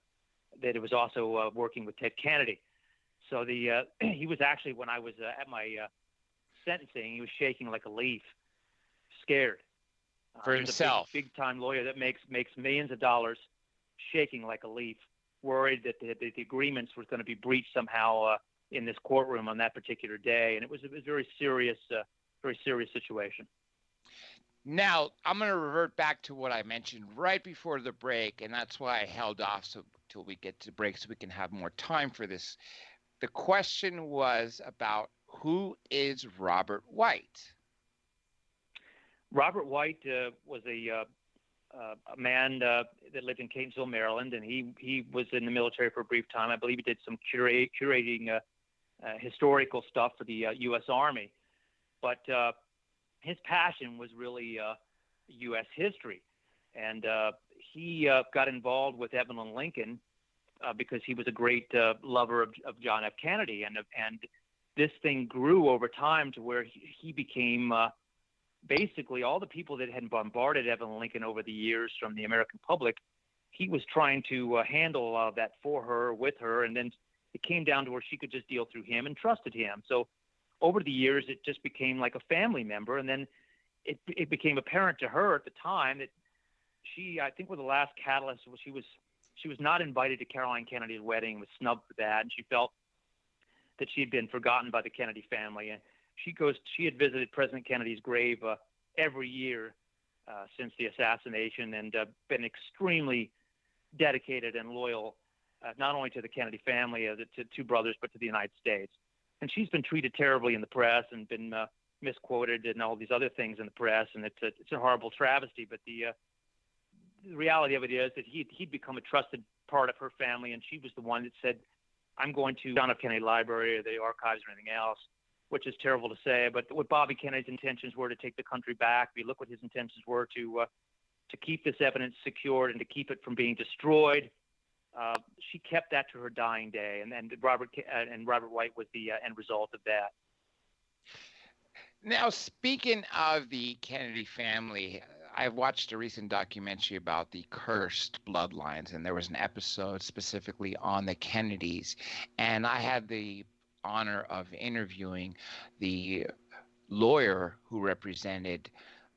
it was also working with Ted Kennedy. So he was actually, when I was at my sentencing, he was shaking like a leaf, scared. For himself. Big-time lawyer that makes millions of dollars, shaking like a leaf, worried that the agreements were going to be breached somehow in this courtroom on that particular day. And it was a very serious situation. Now, I'm going to revert back to what I mentioned right before the break, and that's why I held off till we get to break so we can have more time for this. The question was about who is Robert White? Robert White was a man that lived in Catonsville, Maryland, and he was in the military for a brief time. I believe he did some curating historical stuff for the U.S. Army. But his passion was really U.S. history. And he got involved with Evelyn Lincoln because he was a great lover of John F. Kennedy. And this thing grew over time to where he became basically all the people that had bombarded Evelyn Lincoln over the years from the American public. He was trying to handle that for her, with her. And then it came down to where she could just deal through him and trusted him. So over the years, it just became like a family member. And then it became apparent to her at the time that she, I think, was the last catalyst. She was not invited to Caroline Kennedy's wedding, was snubbed for that. And she felt that she had been forgotten by the Kennedy family. And she had visited President Kennedy's grave every year since the assassination, and been extremely dedicated and loyal, not only to the Kennedy family, to two brothers, but to the United States. And she's been treated terribly in the press and been misquoted and all these other things in the press, and it's a horrible travesty. But the reality of it is that he'd become a trusted part of her family, and she was the one that said, "I'm going to John F. Kennedy Library or the archives or anything else," which is terrible to say. But what Bobby Kennedy's intentions were to take the country back. We look what his intentions were to keep this evidence secured and to keep it from being destroyed. She kept that to her dying day, and Robert White was the end result of that. Now, speaking of the Kennedy family, I watched a recent documentary about the cursed bloodlines, and there was an episode specifically on the Kennedys, and I had the honor of interviewing the lawyer who represented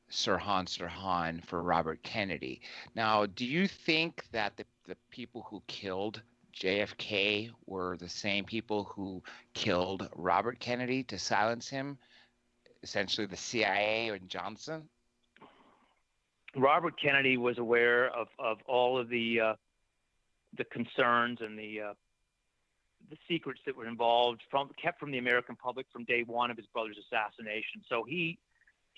Sirhan Sirhan for Robert Kennedy. Now, do you think that the people who killed JFK were the same people who killed Robert Kennedy to silence him, essentially the CIA and Johnson? Robert Kennedy was aware of all of the concerns and the secrets that were involved, kept from the American public from day one of his brother's assassination. So he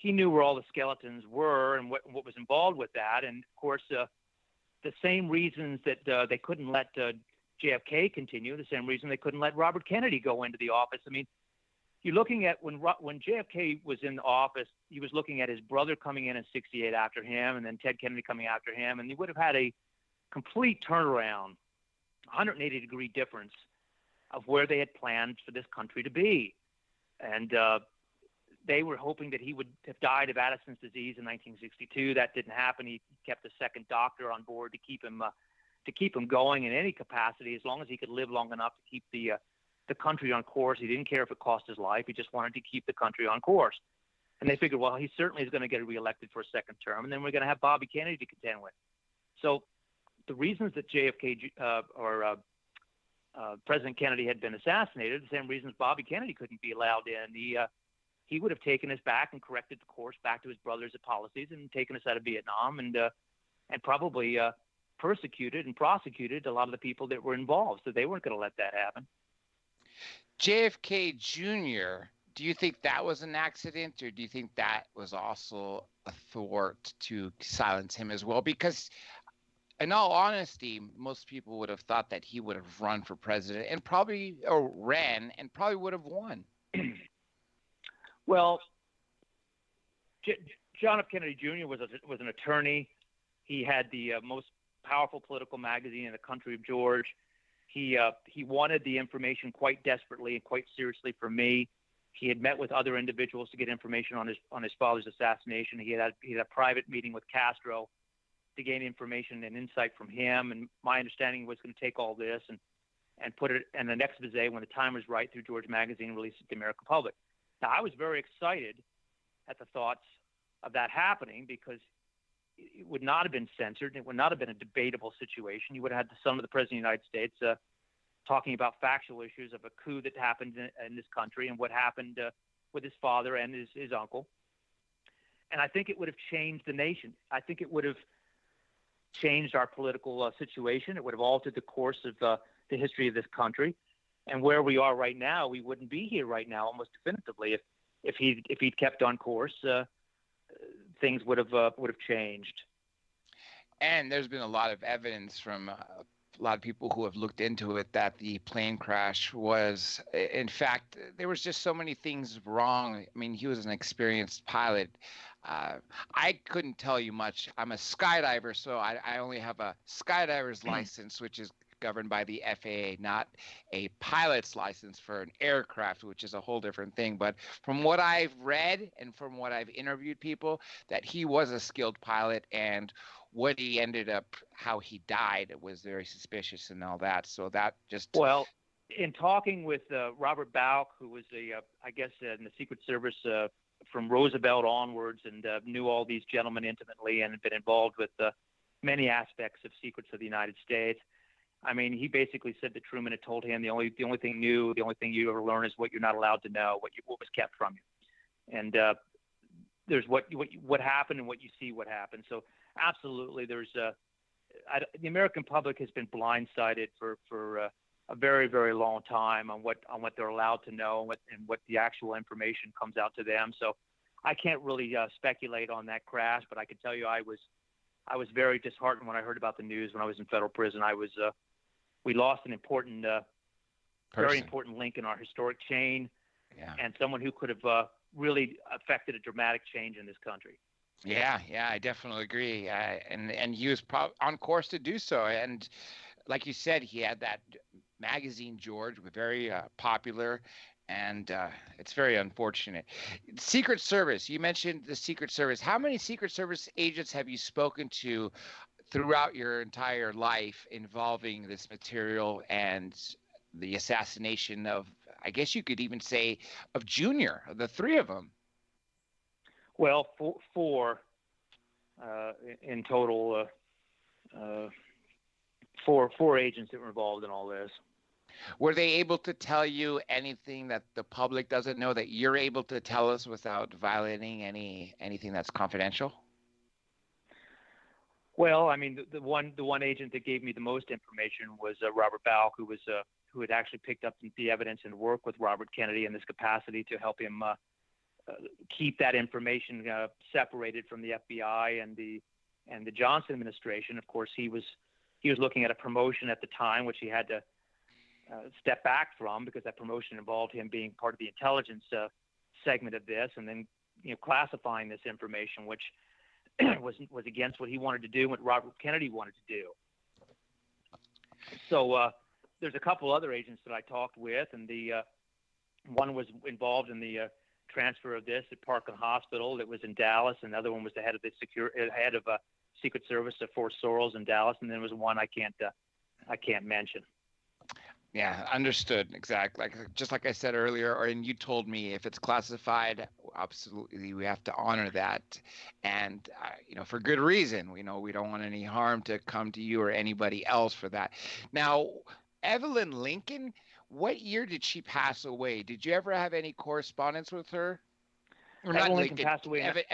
knew where all the skeletons were and what was involved with that. And of course, the same reasons that they couldn't let JFK continue, the same reason they couldn't let Robert Kennedy go into the office. I mean, you're looking at when JFK was in office, he was looking at his brother coming in 68 after him, and then Ted Kennedy coming after him, and he would have had a complete turnaround, 180-degree difference of where they had planned for this country to be. And they were hoping that he would have died of Addison's disease in 1962. That didn't happen. He kept a second doctor on board to keep him going in any capacity, as long as he could live long enough to keep the country on course. He didn't care if it cost his life. He just wanted to keep the country on course. And they figured, well, he certainly is going to get reelected for a second term, and then we're going to have Bobby Kennedy to contend with. So the reasons that JFK President Kennedy had been assassinated, the same reasons Bobby Kennedy couldn't be allowed in. He would have taken us back and corrected the course back to his brother's policies and taken us out of Vietnam and probably persecuted and prosecuted a lot of the people that were involved. So they weren't going to let that happen. JFK Jr., do you think that was an accident, or do you think that was also a thwart to silence him as well? Because in all honesty, most people would have thought that he would have run for president and probably would have won. Well, John F. Kennedy Jr. was an attorney. He had the most powerful political magazine in the country of George. He wanted the information quite desperately and quite seriously from me. He had met with other individuals to get information on his father's assassination. He had a private meeting with Castro to gain information and insight from him. And my understanding was going to take all this and put it in an expose when the time was right through George Magazine and release it to the American public. Now, I was very excited at the thoughts of that happening because it would not have been censored. It would not have been a debatable situation. You would have had the son of the President of the United States talking about factual issues of a coup that happened in this country and what happened with his father and his uncle. And I think it would have changed the nation. I think it would have changed our political situation. It would have altered the course of the history of this country. And where we are right now, we wouldn't be here right now almost definitively if he'd kept on course. Things would have changed. And there's been a lot of evidence from a lot of people who have looked into it that the plane crash was, in fact, there was just so many things wrong. I mean, he was an experienced pilot. I couldn't tell you much. I'm a skydiver, so I only have a skydiver's license, which is governed by the FAA, not a pilot's license for an aircraft, which is a whole different thing. But from what I've read and from what I've interviewed people, that he was a skilled pilot, and what he ended up, how he died, it was very suspicious and all that. So that just... Well, in talking with Robert Bauch, who was I guess in the Secret Service from Roosevelt onwards and knew all these gentlemen intimately and had been involved with many aspects of secrets of the United States. I mean, he basically said that Truman had told him the only thing new, the only thing you ever learn is what you're not allowed to know, what was kept from you. And there's what happened and what you see what happened. So absolutely, there's the American public has been blindsided for a very, very long time on what they're allowed to know and what the actual information comes out to them. So I can't really speculate on that crash, but I can tell you I was very disheartened when I heard about the news when I was in federal prison. We lost an important, very important link in our historic chain, and someone who could have really affected a dramatic change in this country. Yeah, I definitely agree. And he was on course to do so. And like you said, he had that magazine, George, was very popular. And it's very unfortunate. Secret Service, you mentioned the Secret Service. How many Secret Service agents have you spoken to throughout your entire life involving this material and the assassination of, I guess you could even say, of Junior, the three of them? Well, four in total, four agents that were involved in all this. Were they able to tell you anything that the public doesn't know that you're able to tell us without violating anything that's confidential? Well, I mean, the one agent that gave me the most information was Robert Bauch, who had actually picked up the evidence and worked with Robert Kennedy in this capacity to help him keep that information separated from the FBI and the Johnson administration. Of course, he was looking at a promotion at the time, which he had to step back from, because that promotion involved him being part of the intelligence segment of this, and then classifying this information, which was against what he wanted to do, what Robert Kennedy wanted to do. So there's a couple other agents that I talked with, and the one was involved in the transfer of this at Parkland Hospital that was in Dallas, and the other one was the head of the Secret Service at Fort Sorrells in Dallas, and then there was one I can't mention. Yeah, understood. Exactly. Just like I said earlier, and you told me, if it's classified, absolutely, we have to honor that, and for good reason. We don't want any harm to come to you or anybody else for that. Now, Evelyn Lincoln, what year did she pass away? Did you ever have any correspondence with her? Or Evelyn not Lincoln passed away. Lincoln.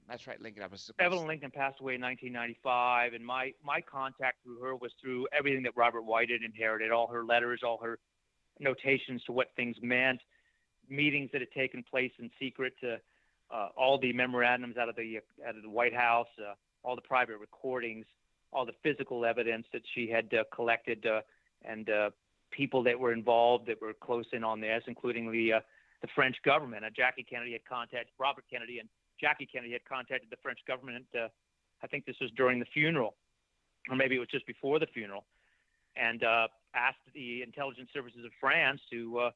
That's right, Lincoln. Evelyn Lincoln passed away in 1995, and my contact through her was through everything that Robert White had inherited, all her letters, all her notations to what things meant, meetings that had taken place in secret, all the memorandums out of the White House, all the private recordings, all the physical evidence that she had collected, and people that were involved that were close in on this, including the French government. Robert Kennedy and Jackie Kennedy had contacted the French government. I think this was during the funeral, or maybe it was just before the funeral, and asked the intelligence services of France to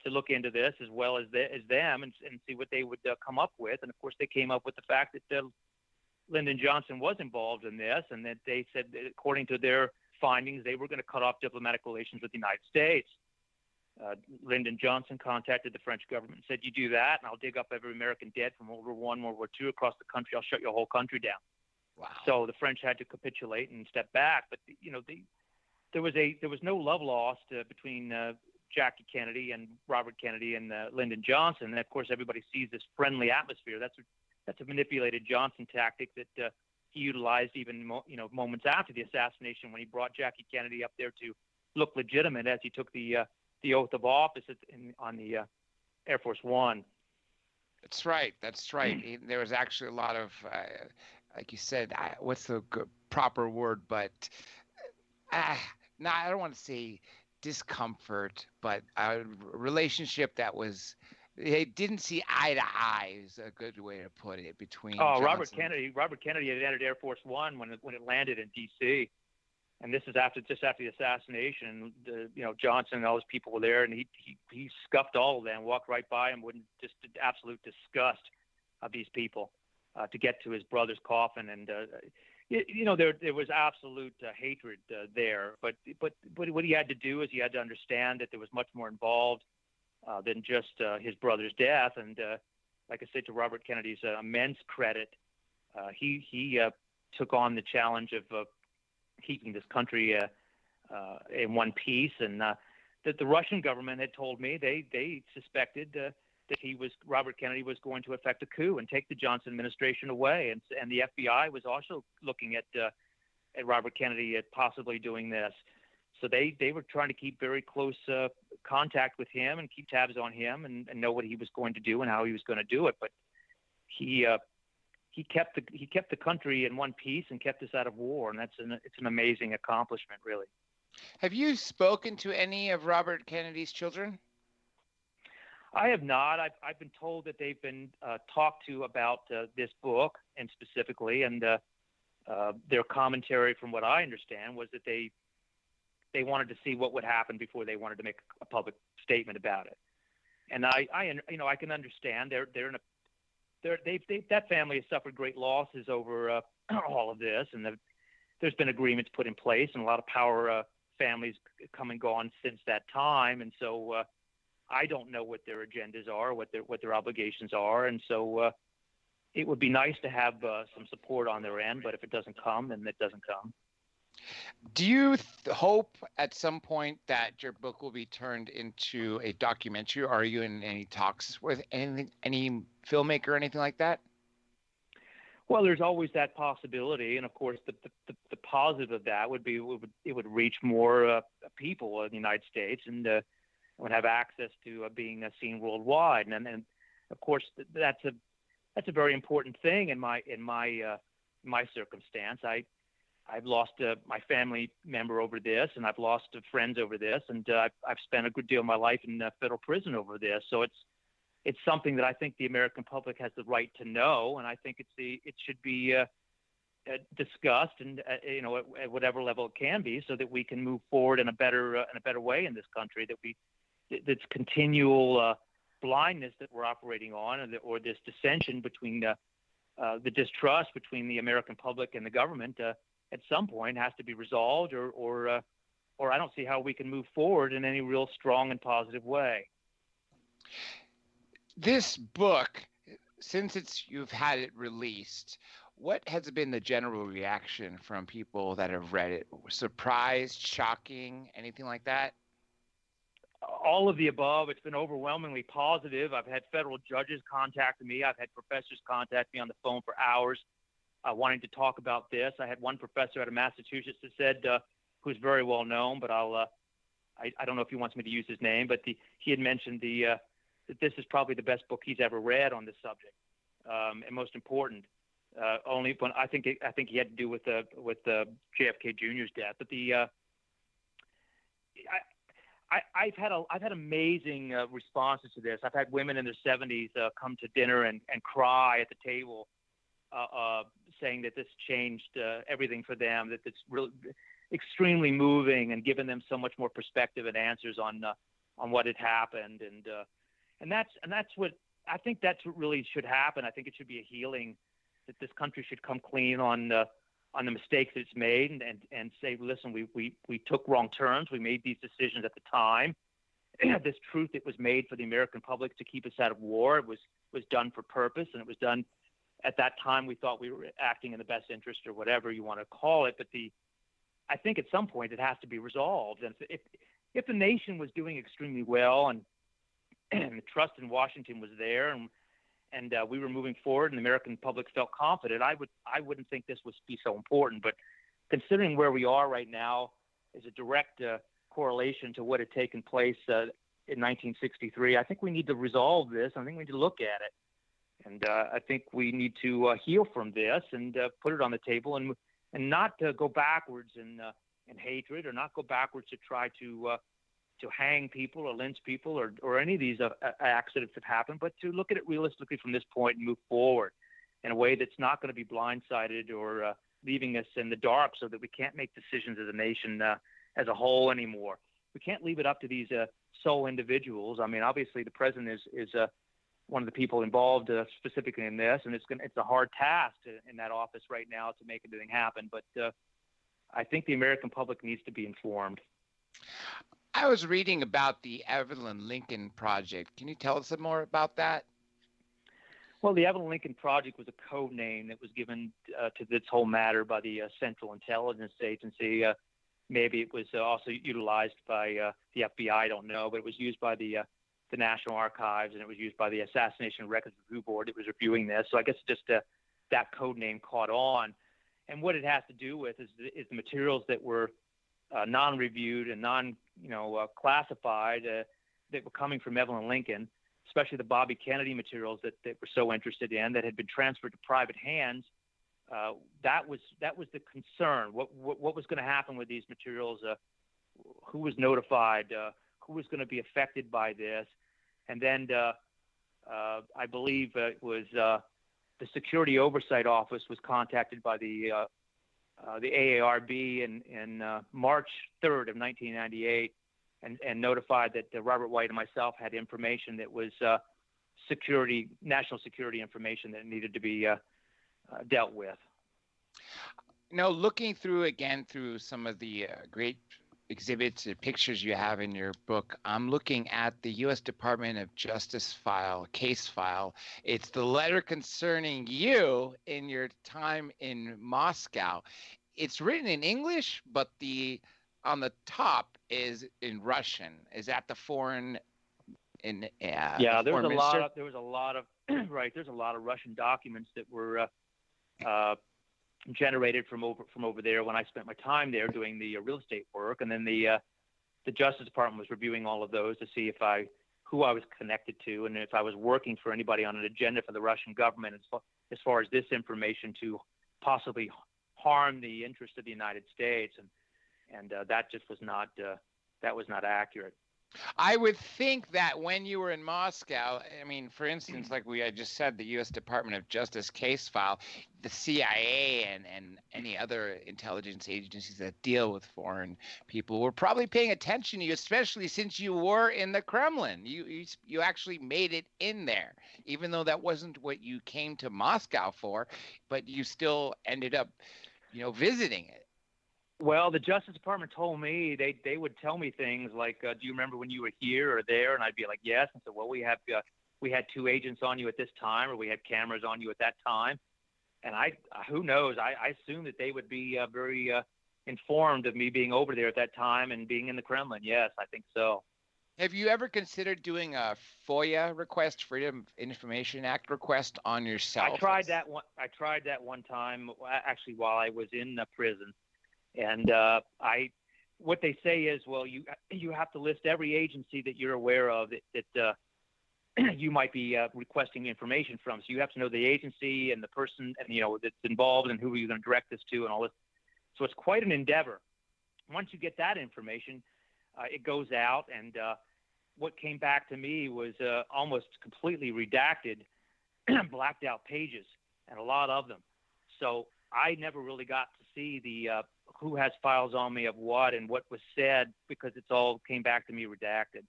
look into this as well as them and see what they would come up with. And of course, they came up with the fact that Lyndon Johnson was involved in this, and that they said that according to their findings, they were going to cut off diplomatic relations with the United States. Lyndon Johnson contacted the French government and said, "You do that, and I'll dig up every American dead from World War I, World War II across the country. I'll shut your whole country down." Wow. So the French had to capitulate and step back. But there was no love lost between Jackie Kennedy and Robert Kennedy and Lyndon Johnson. And of course, everybody sees this friendly atmosphere. That's a manipulated Johnson tactic that he utilized even moments after the assassination, when he brought Jackie Kennedy up there to look legitimate as he took the oath of office on the Air Force One. That's right. There was actually a lot of, like you said, what's the proper word? But I don't want to say discomfort, but a relationship that was, they didn't see eye to eye is a good way to put it, between Robert Kennedy had entered Air Force One when it landed in D.C. And this is just after the assassination. Johnson and all his people were there, and he scuffed all of them, walked right by them, with just absolute disgust of these people to get to his brother's coffin. And there was absolute hatred there. But what he had to do is he had to understand that there was much more involved than just his brother's death. And like I said, to Robert Kennedy's immense credit, he took on the challenge of keeping this country in one piece. And that the Russian government had told me they suspected that Robert Kennedy was going to effect a coup and take the Johnson administration away. And the FBI was also looking at Robert Kennedy at possibly doing this. So they were trying to keep very close contact with him and keep tabs on him and know what he was going to do and how he was going to do it. But he kept the country in one piece and kept us out of war, and it's an amazing accomplishment, really. Have you spoken to any of Robert Kennedy's children? I have not. I've been told that they've been talked to about this book, and specifically, and their commentary, from what I understand, was that they wanted to see what would happen before they wanted to make a public statement about it. And I can understand that family has suffered great losses over all of this, and there's been agreements put in place, and a lot of power families come and gone since that time. And so I don't know what their agendas are, what their obligations are, and so it would be nice to have some support on their end. But if it doesn't come, then it doesn't come. Do you hope at some point that your book will be turned into a documentary? Are you in any talks with any filmmaker or anything like that? Well, there's always that possibility, and of course, the positive of that would be it would reach more people in the United States, and would have access to being seen worldwide. And of course, that's a very important thing in my circumstance. I've lost my family member over this, and I've lost friends over this, and I've spent a good deal of my life in federal prison over this. So it's something that I think the American public has the right to know, and I think it should be discussed, and at whatever level it can be, so that we can move forward in a better way in this country. That's continual blindness that we're operating on, or this dissension between the distrust between the American public and the government. At some point has to be resolved, or I don't see how we can move forward in any real strong and positive way. This book, since you've had it released, what has been the general reaction from people that have read it? Surprised, shocking, anything like that? All of the above. It's been overwhelmingly positive. I've had federal judges contact me. I've had professors contact me on the phone for hours wanting to talk about this. I had one professor out of Massachusetts that said, who's very well known, but I don't know if he wants me to use his name, but he had mentioned that this is probably the best book he's ever read on this subject, and most important. Only when I think he had to do with JFK Jr.'s death, but I've had amazing responses to this. I've had women in their 70s come to dinner and cry at the table, saying that this changed everything for them. That it's really extremely moving and given them so much more perspective and answers on what had happened, and that's what I think that's what really should happen. I think it should be a healing, that this country should come clean on the mistakes that it's made and say, listen, we took wrong turns. We made these decisions at the time. This truth that was made for the American public to keep us out of war, it was done for purpose, and it was done at that time. We thought we were acting in the best interest, or whatever you want to call it. But I think at some point it has to be resolved. And if the nation was doing extremely well and the trust in Washington was there, and we were moving forward, and the American public felt confident, I wouldn't think this would be so important. But considering where we are right now is a direct correlation to what had taken place in 1963, I think we need to resolve this. I think we need to look at it, and I think we need to heal from this and put it on the table, and not go backwards in hatred, or not go backwards to try to hang people or lynch people or any of these accidents that happen, but to look at it realistically from this point and move forward in a way that's not going to be blindsided or leaving us in the dark, so that we can't make decisions as a nation as a whole anymore. We can't leave it up to these sole individuals. I mean, obviously the president is one of the people involved specifically in this, and it's a hard task in that office right now to make anything happen. But I think the American public needs to be informed. I was reading about the Evelyn Lincoln Project. Can you tell us some more about that? Well, the Evelyn Lincoln Project was a code name that was given to this whole matter by the Central Intelligence Agency. Maybe it was also utilized by the FBI, I don't know, but it was used by the National Archives, and it was used by the Assassination Records Review Board that was reviewing this. So I guess just that code name caught on. And what it has to do with is the materials that were non-reviewed and classified that were coming from Evelyn Lincoln, especially the Bobby Kennedy materials that we're so interested in, that had been transferred to private hands. That was the concern. What was going to happen with these materials? Who was notified? Who was going to be affected by this? And then I believe it was the Security Oversight Office was contacted by the AARB in March 3rd of 1998 and notified that Robert White and myself had information that was national security information that needed to be dealt with. Now, looking through some of the great exhibits and pictures you have in your book, I'm looking at the U.S. Department of Justice case file. It's the letter concerning you in your time in Moscow. It's written in English, but on the top is in Russian. Is that the foreign? Yeah, there was a lot of right. There's a lot of Russian documents that were generated from over there when I spent my time there doing the real estate work, and then the Justice Department was reviewing all of those to see who I was connected to, and if I was working for anybody on an agenda for the Russian government as far as this information to possibly harm the interest of the United States, and that just was not accurate. I would think that when you were in Moscow, I mean, for instance, like I just said, the U.S. Department of Justice case file, the CIA and any other intelligence agencies that deal with foreign people were probably paying attention to you, especially since you were in the Kremlin. You actually made it in there, even though that wasn't what you came to Moscow for, but you still ended up, visiting it. Well, the Justice Department told me they would tell me things like, "Do you remember when you were here or there?" And I'd be like, "Yes." And so, well, we had 2 agents on you at this time, or we had cameras on you at that time. And who knows? I assume that they would be very informed of me being over there at that time and being in the Kremlin. Yes, I think so. Have you ever considered doing a FOIA request, Freedom of Information Act request, on yourself? I tried that one time, actually, while I was in prison. And what they say is, well, you have to list every agency that you're aware of that you might be requesting information from. So you have to know the agency and the person and that's involved and who you're going to direct this to and all this. So it's quite an endeavor. Once you get that information, it goes out, and what came back to me was almost completely redacted, blacked out pages, and a lot of them. So I never really got to see the who has files on me of what and what was said, because it's all came back to me redacted.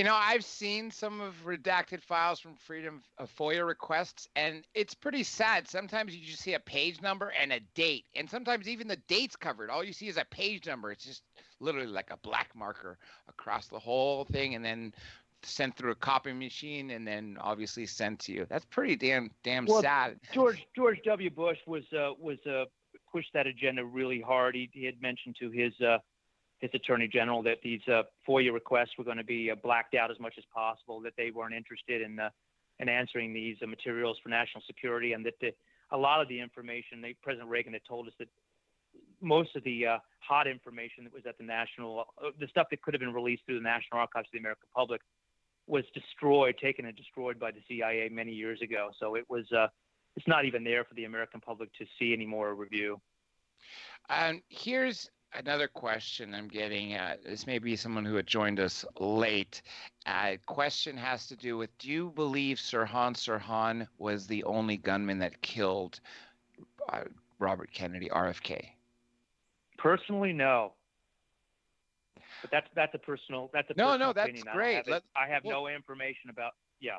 I've seen some of redacted files from Freedom of FOIA requests, and it's pretty sad. Sometimes you just see a page number and a date, and sometimes even the date's covered. All you see is a page number. It's just literally like a black marker across the whole thing, and then sent through a copy machine, and then obviously sent to you. That's pretty damn sad. George W. Bush was pushed that agenda really hard. He had mentioned to his attorney general that these FOIA requests were going to be blacked out as much as possible, that they weren't interested in answering these materials for national security, and that a lot of the information, President Reagan had told us that most of the hot information that was at the stuff that could have been released through the National Archives of the American public was taken and destroyed by the CIA many years ago. So it was it's not even there for the American public to see anymore or review. Here's another question I'm getting at. This may be someone who had joined us late. Question has to do with, do you believe Sirhan Sirhan was the only gunman that killed Robert Kennedy, RFK? Personally, no. But that's a personal no, opinion. That's great. I have no information about. Yeah.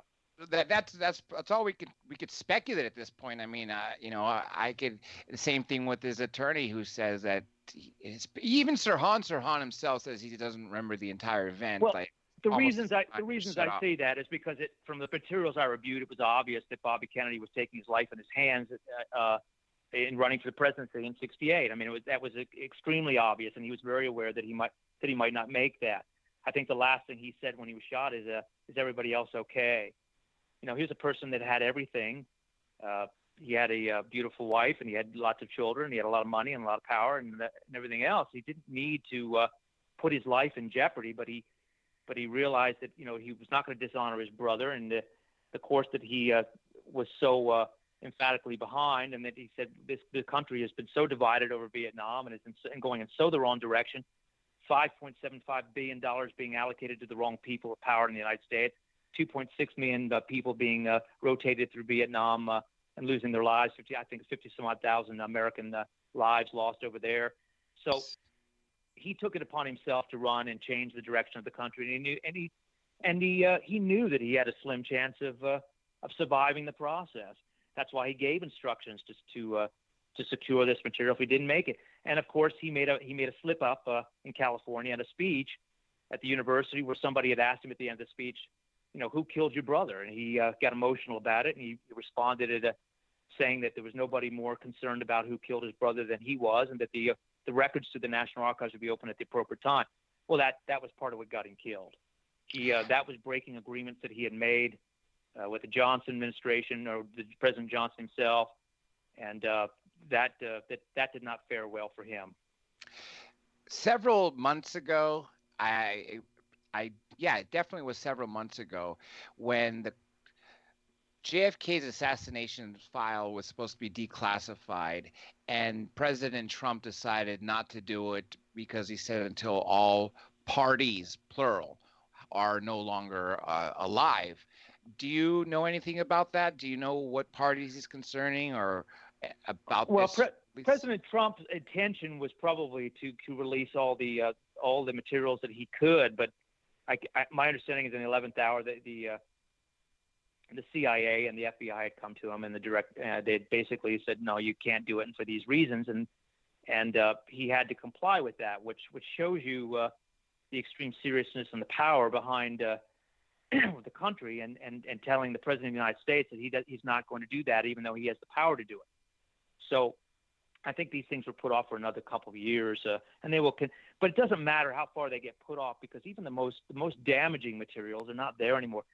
That's all we could speculate at this point. I mean, I could, the same thing with his attorney, who says that even Sirhan himself says he doesn't remember the entire event. Well, the reasons I say that is because from the materials I reviewed, it was obvious that Bobby Kennedy was taking his life in his hands in running for the presidency in '68. I mean, that was extremely obvious, and he was very aware that he might not make that. I think the last thing he said when he was shot is everybody else okay? He was a person that had everything. He had a beautiful wife, and he had lots of children. He had a lot of money and a lot of power and everything else. He didn't need to put his life in jeopardy, but he realized that he was not going to dishonor his brother, and the course that he was so emphatically behind, and that he said the country has been so divided over Vietnam and is going in so the wrong direction. $5.75 billion being allocated to the wrong people of power in the United States. 2.6 million people being rotated through Vietnam and losing their lives. 50-some-odd thousand American lives lost over there. So he took it upon himself to run and change the direction of the country. And he knew that he had a slim chance of surviving the process. That's why he gave instructions to secure this material if he didn't make it. And of course, he made a slip up in California at a speech at the university, where somebody had asked him at the end of the speech, who killed your brother? And he got emotional about it, and he responded saying that there was nobody more concerned about who killed his brother than he was, and that the records to the National Archives would be open at the appropriate time. Well, that was part of what got him killed. That was breaking agreements that he had made with the Johnson administration, or the President Johnson himself, and that did not fare well for him. Several months ago, it definitely was several months ago, when JFK's assassination file was supposed to be declassified, and President Trump decided not to do it because he said until all parties, plural, are no longer alive. Do you know anything about that? Do you know what parties he's concerning or about this? President Trump's intention was probably to release all the materials that he could, but my understanding is in the 11th hour that the CIA and the FBI had come to him and they basically said, no, you can't do it, and for these reasons, and he had to comply with that, which shows you the extreme seriousness and the power behind the country, and telling the President of the United States that he's not going to do that, even though he has the power to do it. So I think these things were put off for another couple of years, and they will. But it doesn't matter how far they get put off, because even the most damaging materials are not there anymore.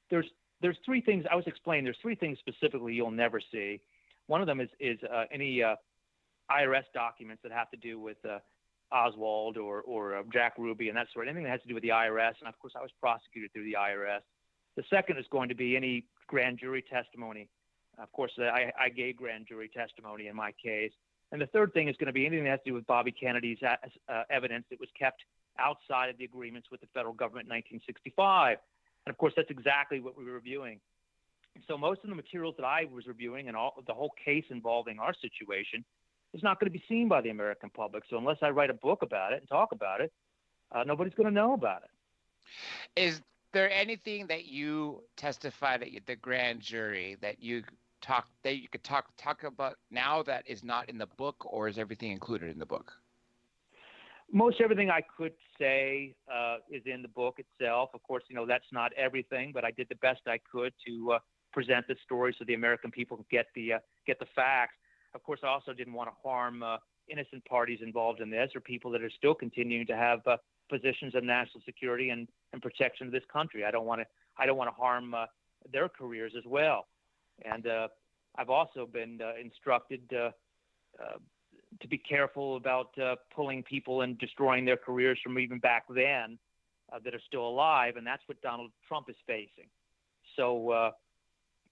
There's three things I was explaining. There's three things specifically you'll never see. One of them is any IRS documents that have to do with Oswald or Jack Ruby and that sort of anything that has to do with the IRS. And of course, I was prosecuted through the IRS. The second is going to be any grand jury testimony. Of course, I gave grand jury testimony in my case. And the third thing is going to be anything that has to do with Bobby Kennedy's evidence that was kept outside of the agreements with the federal government in 1965. And of course, that's exactly what we were reviewing. So most of the materials that I was reviewing and the whole case involving our situation is not going to be seen by the American public. So unless I write a book about it and talk about it, nobody's going to know about it. Is there anything that you testified at the grand jury that you could talk about now that is not in the book, or is everything included in the book? Most everything I could say is in the book itself. Of course, that's not everything, but I did the best I could to present the story so the American people could get the facts. Of course, I also didn't want to harm innocent parties involved in this, or people that are still continuing to have positions of national security and protection of this country. I don't want to harm their careers as well. And I've also been instructed to be careful about pulling people and destroying their careers from even back then that are still alive, and that's what Donald Trump is facing. So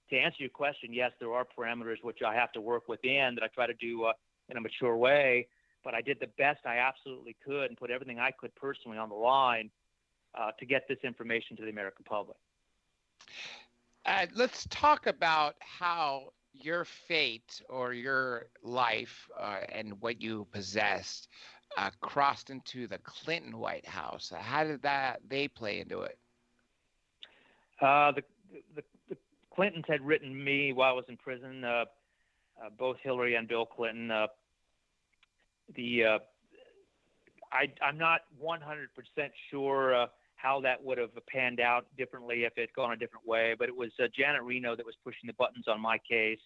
to answer your question, yes, there are parameters which I have to work within that I try to do in a mature way, but I did the best I absolutely could and put everything I could personally on the line to get this information to the American public. Let's talk about how your fate or your life and what you possessed crossed into the Clinton White House. How did they play into it? The Clintons had written me while I was in prison, both Hillary and Bill Clinton. I'm not 100% sure how that would have panned out differently if it had gone a different way, but it was Janet Reno that was pushing the buttons on my case.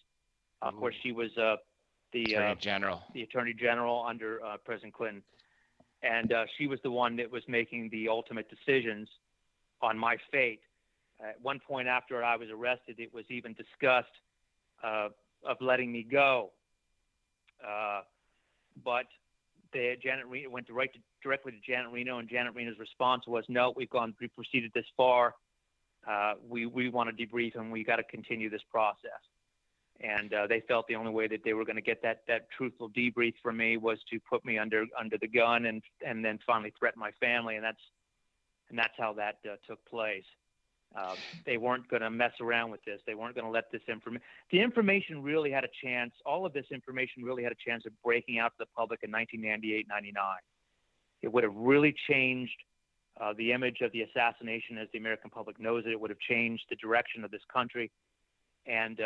Of course, she was the Attorney General under President Clinton, and she was the one that was making the ultimate decisions on my fate. At one point after I was arrested, it was even discussed of letting me go, but Janet Reno went directly to Janet Reno, and Janet Reno's response was, "No, we proceeded this far. We want to debrief, and we got to continue this process." And they felt the only way that they were going to get that truthful debrief from me was to put me under the gun, and then finally threaten my family, and that's how that took place. They weren't going to mess around with this. They weren't going to let this information. The information really had a chance. All of this information really had a chance of breaking out to the public in 1998, 99. It would have really changed the image of the assassination as the American public knows it. It would have changed the direction of this country. And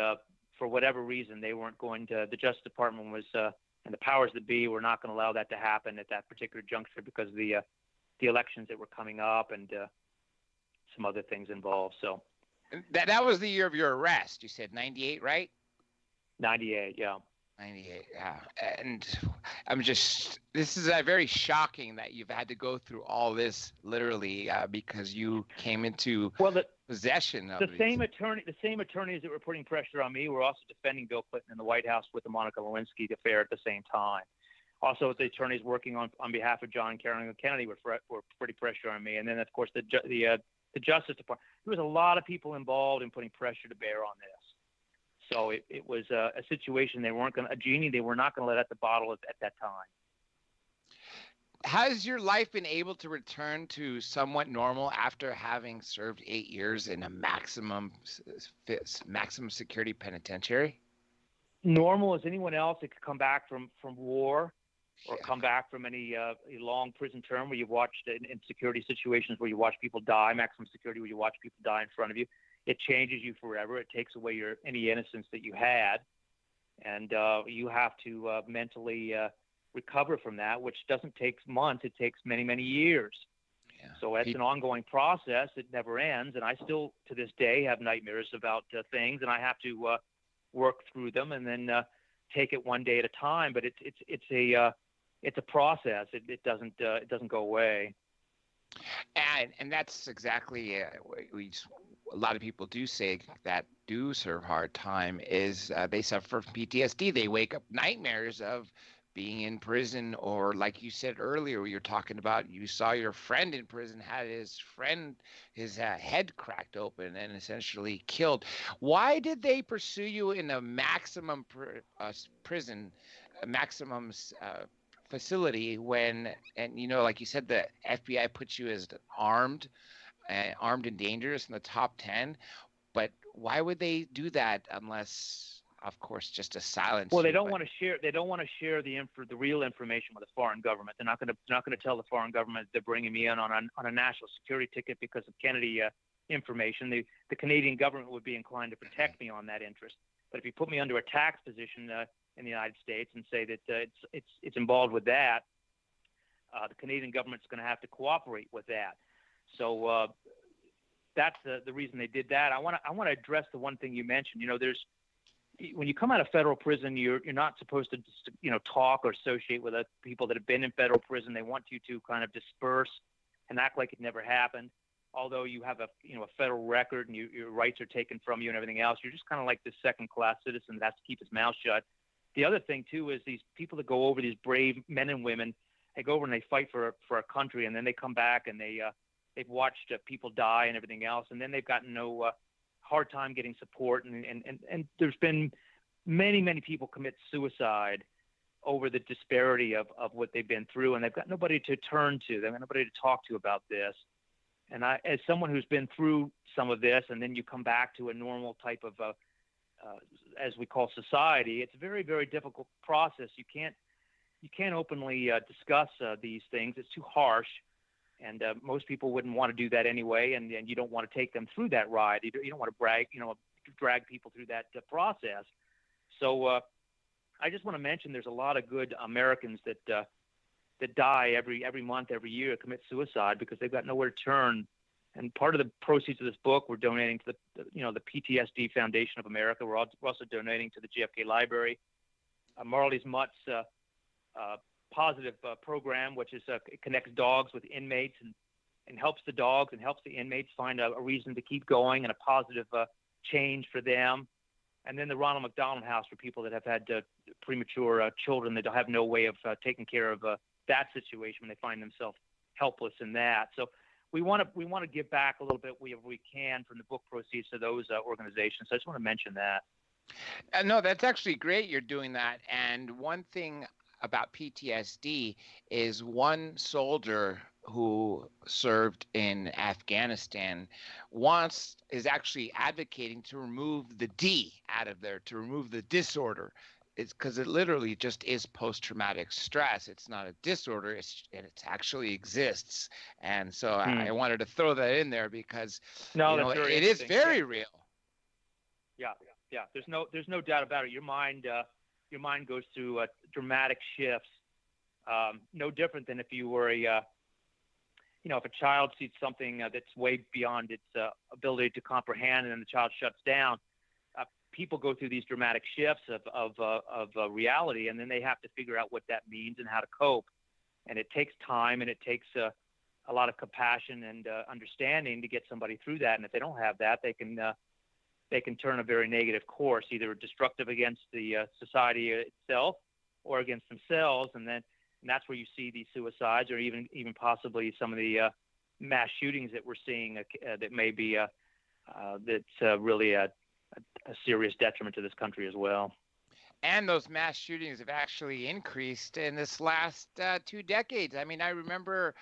for whatever reason, they weren't going to. The Justice Department was, and the powers that be were not going to allow that to happen at that particular juncture because of the elections that were coming up and some other things involved. So that was the year of your arrest. You said 98, right? 98, yeah. 98, yeah. And this is very shocking that you've had to go through all this literally because you came into possession of the same attorneys that were putting pressure on me were also defending Bill Clinton in the White House with the Monica Lewinsky affair at the same time. Also, the attorneys working on behalf of John and Caroline Kennedy were putting pressure on me. And then, of course, the Justice Department. There was a lot of people involved in putting pressure to bear on this. So it was a situation they were not going to let out the bottle at that time. Has your life been able to return to somewhat normal after having served 8 years in a maximum security penitentiary? Normal as anyone else that could come back from war or come back from any long prison term where you've watched in security situations where you watch people die, maximum security where you watch people die in front of you. It changes you forever. It takes away any innocence that you had. And you have to mentally recover from that, which doesn't take months. It takes many, many years. Yeah. So it's an ongoing process. It never ends. And I still, to this day, have nightmares about things, and I have to work through them and then take it one day at a time. But it's a process. It doesn't go away. And that's exactly a lot of people do say that do serve hard time is they suffer from PTSD. They wake up nightmares of being in prison, or like you said earlier, you're talking about you saw your friend in prison, had his head cracked open and essentially killed. Why did they pursue you in a maximum prison, maximum facility when, and like you said, the FBI puts you as armed and dangerous in the top 10, but why would they do that unless, of course, just to silence? Well, they don't want to share. They don't want to share the real information with the foreign government. They're not going to tell the foreign government they're bringing me in on a national security ticket because of Kennedy information. The Canadian government would be inclined to protect me on that interest. But if you put me under a tax position in the United States and say that it's involved with that, the Canadian government's going to have to cooperate with that. So that's the reason they did that. I want to address the one thing you mentioned. When you come out of federal prison, you're not supposed to talk or associate with people that have been in federal prison. They want you to kind of disperse and act like it never happened. Although you have a federal record and your rights are taken from you and everything else, you're just kind of like this second-class citizen that has to keep his mouth shut. The other thing too is these people that go over, these brave men and women, they go over and they fight for a country, and then they come back and they've watched people die and everything else, and then they've gotten no hard time getting support, and there's been many people commit suicide over the disparity of what they've been through, and they've got nobody to turn to. They've got nobody to talk to about this. And as someone who's been through some of this, and then you come back to a normal type of, as we call society, it's a very, very difficult process. You can't openly discuss these things. It's too harsh, and most people wouldn't want to do that anyway. And you don't want to take them through that ride. You don't want to drag people through that process. So I just want to mention there's a lot of good Americans that die every month, every year, commit suicide because they've got nowhere to turn. And part of the proceeds of this book, we're donating to the PTSD Foundation of America. We're also donating to the JFK Library, Marley's Mutt's positive program, which is it connects dogs with inmates and helps the dogs and helps the inmates find a reason to keep going and a positive change for them. And then the Ronald McDonald House for people that have had premature children that have no way of taking care of that situation when they find themselves helpless in that. So we want to give back a little bit wherever we can from the book proceeds to those organizations. So I just want to mention that. No, that's actually great you're doing that. And one thing about PTSD is one soldier who served in Afghanistan is actually advocating to remove the D out of there, to remove the disorder. It's because it literally just is post-traumatic stress. It's not a disorder, it actually exists. And so I wanted to throw that in there because it is very real. Yeah. There's no doubt about it. Your mind goes through dramatic shifts. No different than if you were if a child sees something that's way beyond its ability to comprehend, and then the child shuts down. People go through these dramatic shifts of reality, and then they have to figure out what that means and how to cope. And it takes time, and it takes a lot of compassion and understanding to get somebody through that. And if they don't have that, they can turn a very negative course, either destructive against the society itself or against themselves. And that's where you see these suicides, or even possibly some of the mass shootings that we're seeing that may be that's really a serious detriment to this country as well. And those mass shootings have actually increased in this last 2 decades. I mean, I remember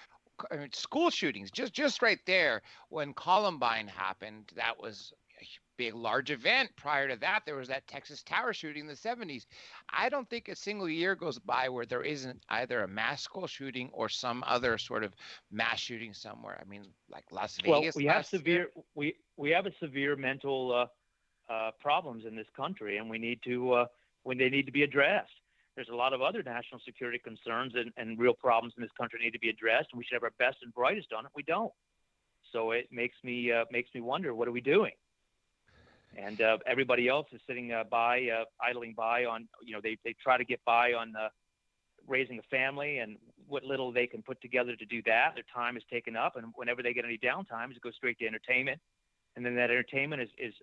school shootings, just right there when Columbine happened. That was a big, large event. Prior to that, there was that Texas Tower shooting in the 70s. I don't think a single year goes by where there isn't either a mass school shooting or some other sort of mass shooting somewhere. I mean, like Las Vegas. Well, we have a severe mental problems in this country, and we need to when they need to be addressed. There's a lot of other national security concerns and real problems in this country need to be addressed, and we should have our best and brightest on it. We don't. So it makes me wonder, what are we doing? And everybody else is sitting by, idling by on, they try to get by on raising a family, and what little they can put together to do that. Their time is taken up, and whenever they get any downtime, it goes straight to entertainment. And then that entertainment is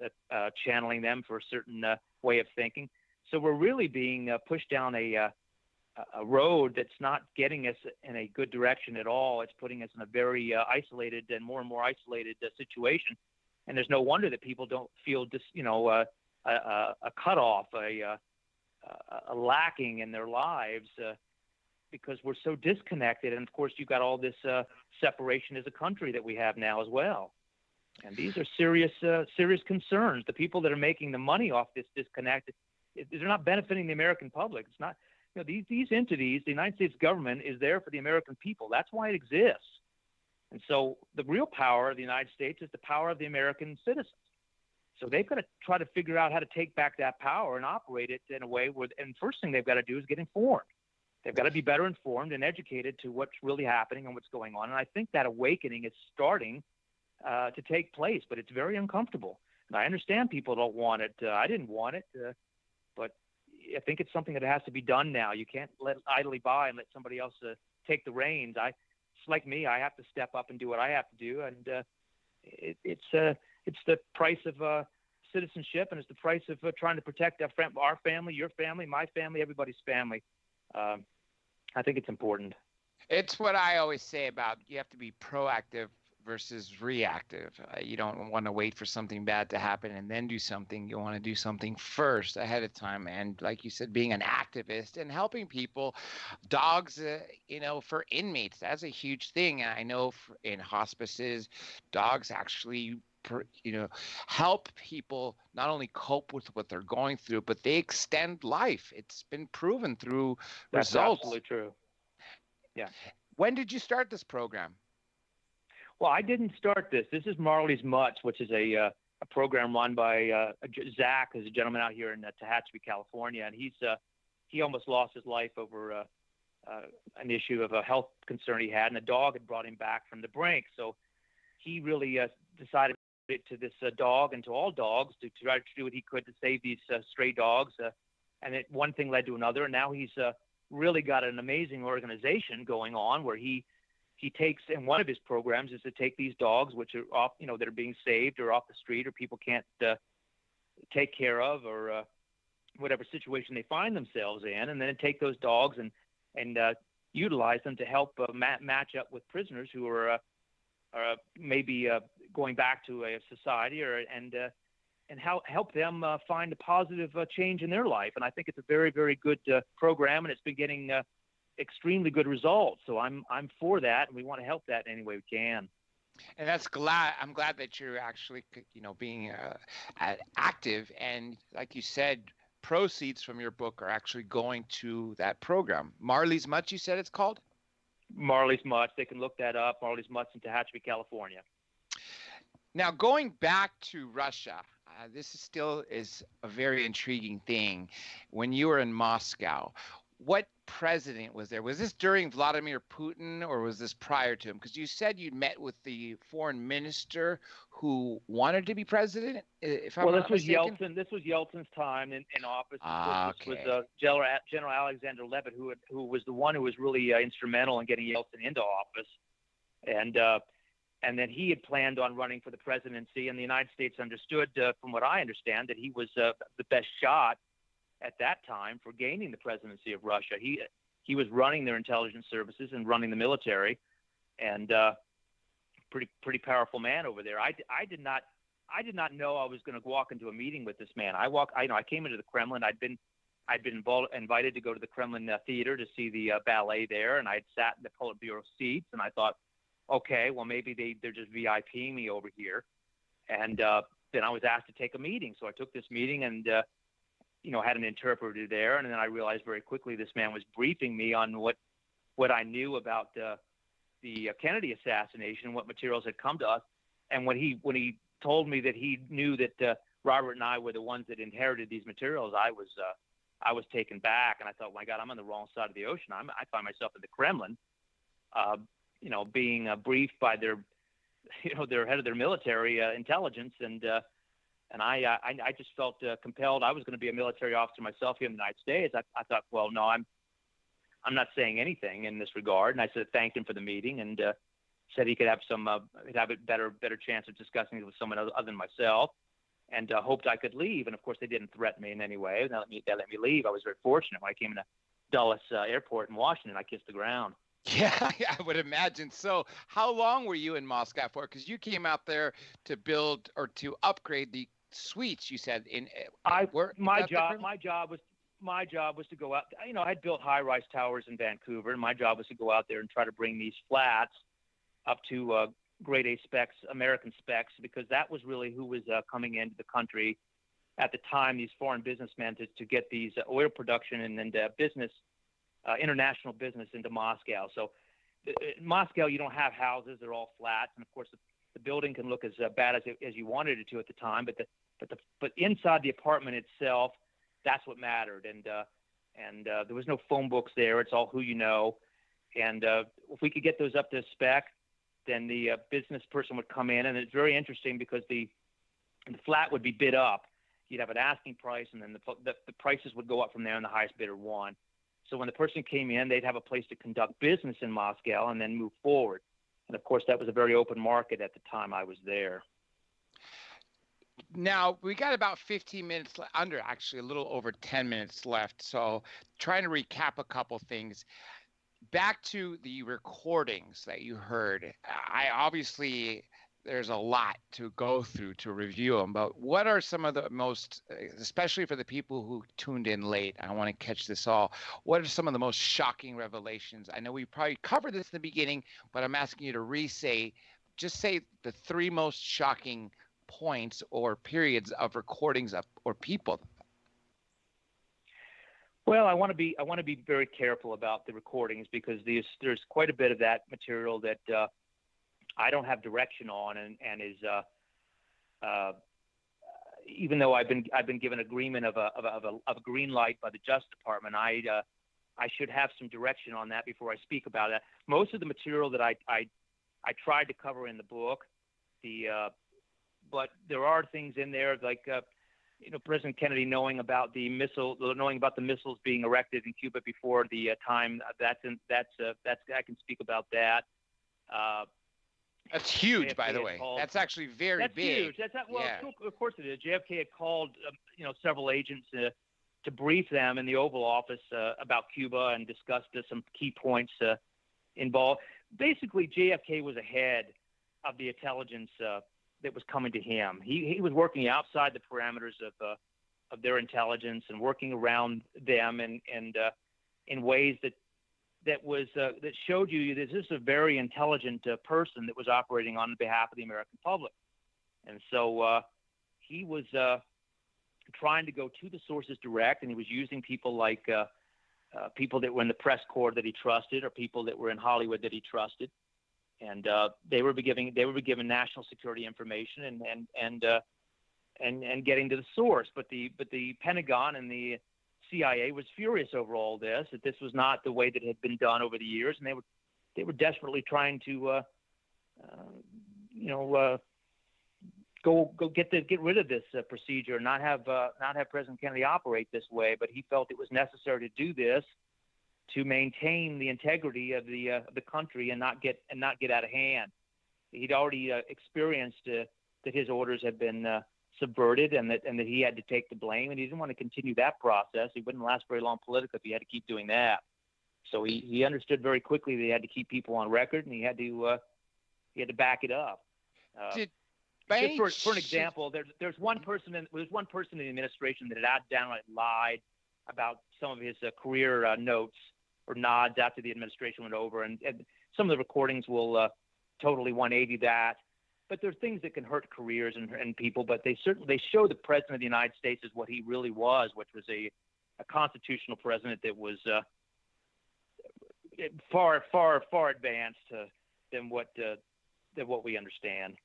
channeling them for a certain way of thinking. So we're really being pushed down a road that's not getting us in a good direction at all. It's putting us in a very isolated and more isolated situation. And there's no wonder that people don't feel a cutoff, a lacking in their lives because we're so disconnected. And of course, you've got all this separation as a country that we have now as well. And these are serious concerns. The people that are making the money off this disconnect, they're not benefiting the American public. It's not, these entities, the United States government is there for the American people. That's why it exists. And so the real power of the United States is the power of the American citizens. So they've got to try to figure out how to take back that power and operate it in a way where, and first thing they've got to do is get informed. They've got to be better informed and educated to what's really happening and what's going on. And I think that awakening is starting to take place, but it's very uncomfortable. And I understand people don't want it. I didn't want it, but I think it's something that has to be done now. You can't let idly by and let somebody else take the reins. It's like me. I have to step up and do what I have to do, and it's the price of citizenship, and it's the price of trying to protect our family, your family, my family, everybody's family. I think it's important. It's what I always say about you have to be proactive versus reactive. You don't want to wait for something bad to happen and then do something. You want to do something first ahead of time. And like you said, being an activist and helping people, dogs, for inmates, that's a huge thing. And I know in hospices, dogs actually help people not only cope with what they're going through, but they extend life. It's been proven through results. That's absolutely true. Yeah. When did you start this program? Well, I didn't start this. This is Marley's Mutts, which is a program run by Zach, who's a gentleman out here in Tehachapi, California, and he almost lost his life over an issue of a health concern he had, and a dog had brought him back from the brink. So he really decided to this dog and to all dogs to try to do what he could to save these stray dogs, and one thing led to another, and now he's really got an amazing organization going on where he takes, and one of his programs is to take these dogs, which are off, that are being saved or off the street or people can't take care of, or whatever situation they find themselves in, and then take those dogs and utilize them to help match up with prisoners who are maybe going back to a society, and help them find a positive change in their life. And I think it's a very, very good program, and it's been getting extremely good results. So I'm for that, and we want to help that any way we can. And I'm glad that you're actually, being active. And like you said, proceeds from your book are actually going to that program. Marley's Mutts, you said it's called? Marley's Mutts. They can look that up. Marley's Mutts in Tehachapi, California. Now, going back to Russia, this is a very intriguing thing. When you were in Moscow, what president was there? Was this during Vladimir Putin, or was this prior to him? Because you said you'd met with the foreign minister who wanted to be president. If I'm not mistaken. Yeltsin. This was Yeltsin's time in office. This Okay. was General Alexander Levitt, who was the one who was really instrumental in getting Yeltsin into office, and then he had planned on running for the presidency, and the United States understood, from what I understand, that he was the best shot at that time for gaining the presidency of Russia. He was running their intelligence services and running the military, and pretty powerful man over there. I did not I did not know I was going to walk into a meeting with this man. I came into the Kremlin. I'd been invited to go to the Kremlin theater to see the ballet there, and I'd sat in the Politburo seats, and I thought, okay, well, maybe they're just VIPing me over here. And then I was asked to take a meeting. So I took this meeting and, had an interpreter there. And then I realized very quickly this man was briefing me on what I knew about the Kennedy assassination, what materials had come to us. And when he told me that he knew that Robert and I were the ones that inherited these materials, I was taken back. And I thought, my God, I'm on the wrong side of the ocean. I find myself in the Kremlin, being briefed by their head of their military intelligence, and I just felt compelled. I was going to be a military officer myself here in the United States. I thought, well, no, I'm not saying anything in this regard. And I thanked him for the meeting and said he could have a better chance of discussing it with someone other than myself, and hoped I could leave. And of course, they didn't threaten me in any way. They let me leave. I was very fortunate. When I came into Dulles Airport in Washington, I kissed the ground. Yeah, I would imagine. So how long were you in Moscow for? Because you came out there to build or to upgrade the suites, you said. My job was to go out. I'd built high-rise towers in Vancouver, and my job was to go out there and try to bring these flats up to grade A specs, American specs, because that was really who was coming into the country at the time, these foreign businessmen, to get these oil production and business, international business into Moscow. So in Moscow, you don't have houses; they're all flats, and of course, the building can look as bad as you wanted it to at the time. But inside the apartment itself, that's what mattered. And there was no phone books there; it's all who you know. And if we could get those up to spec, then the business person would come in, and it's very interesting because the flat would be bid up. You'd have an asking price, and then the prices would go up from there, and the highest bidder won. So when the person came in, they'd have a place to conduct business in Moscow and then move forward. And of course, that was a very open market at the time I was there. Now, we got about 15 minutes, actually a little over 10 minutes left. So trying to recap a couple things. Back to the recordings that you heard. There's a lot to go through to review them, but what are some of the most, especially for the people who tuned in late, I want to catch this all, what are some of the most shocking revelations? I know we probably covered this in the beginning, but I'm asking you to say the three most shocking points or periods of recordings or people. Well, I want to be very careful about the recordings because there's quite a bit of that material that I don't have direction on, and is even though I've been given agreement of a green light by the Justice Department, I should have some direction on that before I speak about it. Most of the material that I tried to cover in the book, but there are things in there like President Kennedy knowing about the missiles being erected in Cuba before the time. That's I can speak about that. That's huge, JFK, by the way. That's actually very big. That's huge. Of course it is. JFK had called, several agents to brief them in the Oval Office about Cuba and discussed some key points involved. Basically, JFK was ahead of the intelligence that was coming to him. He was working outside the parameters of their intelligence and working around them and in ways that showed you that this is a very intelligent person that was operating on behalf of the American public. And so he was trying to go to the sources direct, and he was using people like people that were in the press corps that he trusted, or people that were in Hollywood that he trusted, and they were given national security information and getting to the source. But the Pentagon and the CIA was furious over all this, that this was not the way that it had been done over the years, and they were desperately trying to get rid of this procedure, not have President Kennedy operate this way. But he felt it was necessary to do this to maintain the integrity of the country and not get out of hand. He'd already experienced that his orders had been subverted and that he had to take the blame, and he didn't want to continue that process. He wouldn't last very long politically if he had to keep doing that. So he understood very quickly that he had to keep people on record, and he had to back it up. Just for an example, there's one person in the administration that had downright lied about some of his career notes or nods after the administration went over, and some of the recordings will totally 180 that. But there are things that can hurt careers and people, but they show the president of the United States as what he really was, which was a constitutional president that was far advanced than what we understand.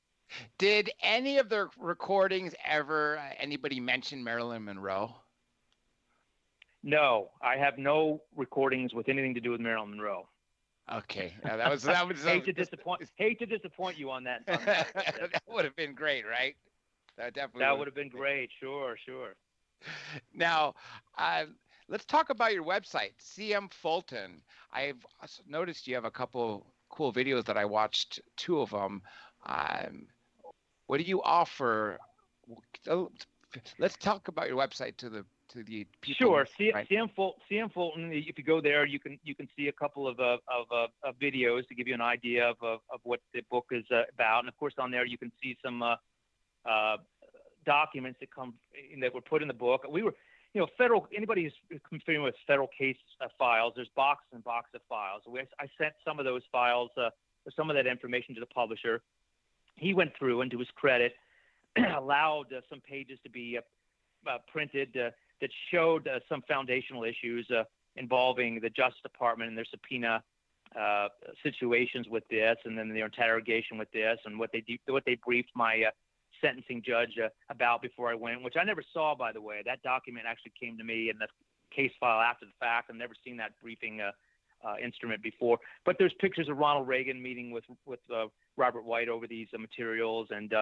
Did any of the recordings ever anybody mention Marilyn Monroe? No, I have no recordings with anything to do with Marilyn Monroe. Okay, that was hate to disappoint you on that. That would have been great, right? That would have been great. Sure. Now, let's talk about your website, CM Fulton. I've noticed you have a couple cool videos that I watched, 2 of them. What do you offer? Let's talk about your website to the people. Sure. Right? CM Fulton. If you go there, you can see a couple of videos to give you an idea of what the book is about. And of course, on there you can see some documents that were put in the book. We were, anybody who's familiar with federal case files, there's boxes and boxes of files. I sent some of those files, some of that information to the publisher. He went through, and to his credit, allowed some pages to be printed that showed some foundational issues involving the Justice Department and their subpoena situations with this, and then their interrogation with this, and what they briefed my sentencing judge about before I went, which I never saw, by the way. That document actually came to me in the case file after the fact. I've never seen that briefing instrument before. But there's pictures of Ronald Reagan meeting with Robert White over these materials, and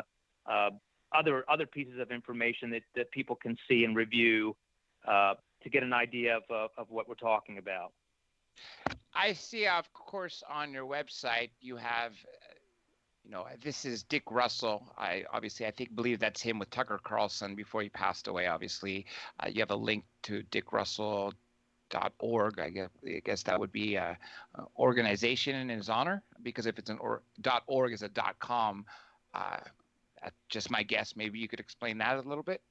other pieces of information that people can see and review to get an idea of what we're talking about. I see, of course, on your website you have, this is Dick Russell. I believe that's him with Tucker Carlson before he passed away. Obviously, you have a link to DickRussell.org. I guess that would be a organization in his honor, because if it's an .org is a .com. That's just my guess. Maybe you could explain that a little bit.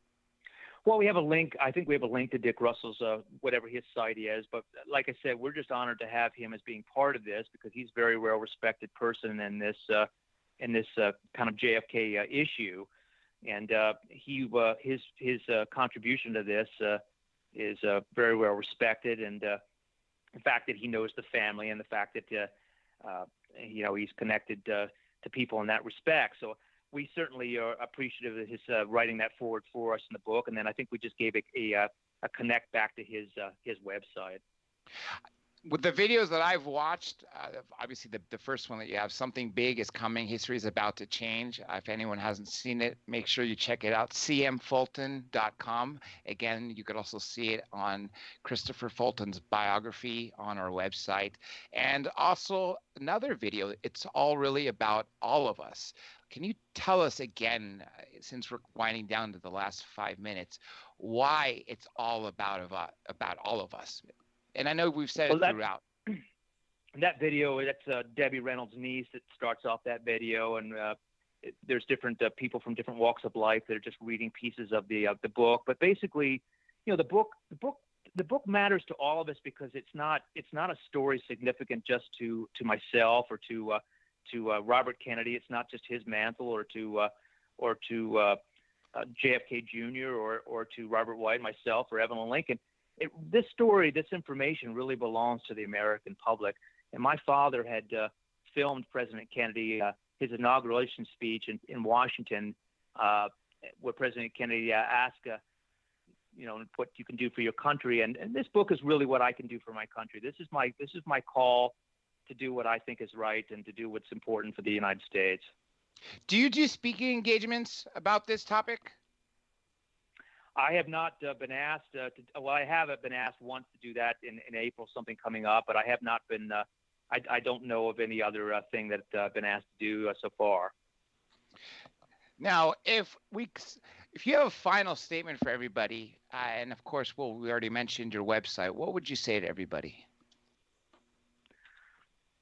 Well, we have a link. I think we have a link to Dick Russell's whatever his site is. But like I said, we're just honored to have him as being part of this, because he's a very well-respected person in this kind of JFK issue, and his contribution to this is very well respected, and the fact that he knows the family, and the fact that he's connected to people in that respect. So we certainly are appreciative of his writing that forward for us in the book, and then I think we just gave a connect back to his website. With the videos that I've watched, obviously the first one that you have, Something Big is Coming, History is About to Change. If anyone hasn't seen it, make sure you check it out, cmfulton.com. Again, you could also see it on Christopher Fulton's biography on our website. And also another video, it's all really about all of us. Can you tell us again, since we're winding down to the last 5 minutes, why it's all about all of us? And I know we've said it throughout. That video, that's Debbie Reynolds' niece that starts off that video, and there's different people from different walks of life that are just reading pieces of the book. But basically, the book matters to all of us, because it's not a story significant just to myself or to Robert Kennedy. It's not just his mantle, or to JFK Jr. or to Robert White, myself, or Evelyn Lincoln. This story, this information really belongs to the American public. And my father had filmed President Kennedy, his inauguration speech in Washington, where President Kennedy asked, what you can do for your country. And this book is really what I can do for my country. This is my call to do what I think is right and to do what's important for the United States. Do you do speaking engagements about this topic? I have not been asked I have been asked once to do that in April, something coming up, but I have not been, I don't know of any other thing that I've been asked to do so far. Now, if you have a final statement for everybody, and of course, we already mentioned your website, what would you say to everybody?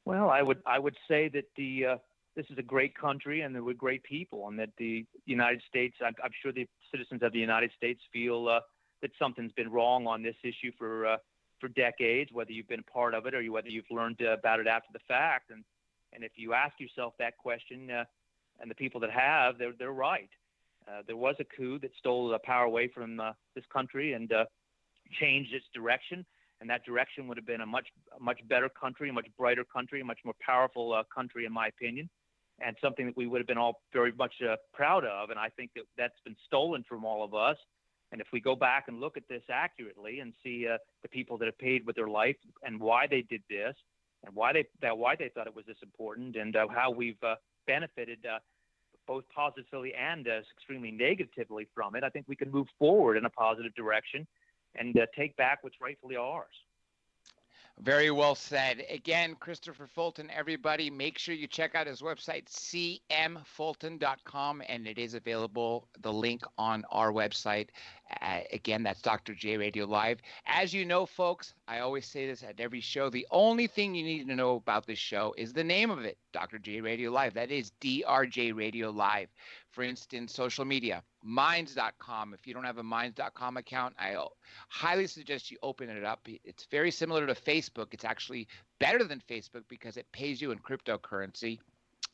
Well, I would say that the this is a great country and there were great people, and that the United States, I'm sure the citizens of the United States feel that something's been wrong on this issue for decades, whether you've been part of it or whether you've learned about it after the fact. And if you ask yourself that question, and the people that have, they're right. There was a coup that stole the power away from this country and changed its direction, and that direction would have been a much better country, a much brighter country, a much more powerful country, in my opinion, and something that we would have been all very much proud of. And I think that that's been stolen from all of us. And if we go back and look at this accurately and see the people that have paid with their life and why they did this and why they thought it was this important, and how we've benefited both positively and extremely negatively from it, I think we can move forward in a positive direction and take back what's rightfully ours. Very well said. Again, Christopher Fulton, everybody, make sure you check out his website, cmfulton.com, and it is available, the link on our website. Again, that's Dr. J Radio Live. As you know, folks, I always say this at every show, the only thing you need to know about this show is the name of it, Dr. J Radio Live. That is DRJ Radio Live. For instance, social media, Minds.com. If you don't have a Minds.com account, I highly suggest you open it up. It's very similar to Facebook. It's actually better than Facebook because it pays you in cryptocurrency.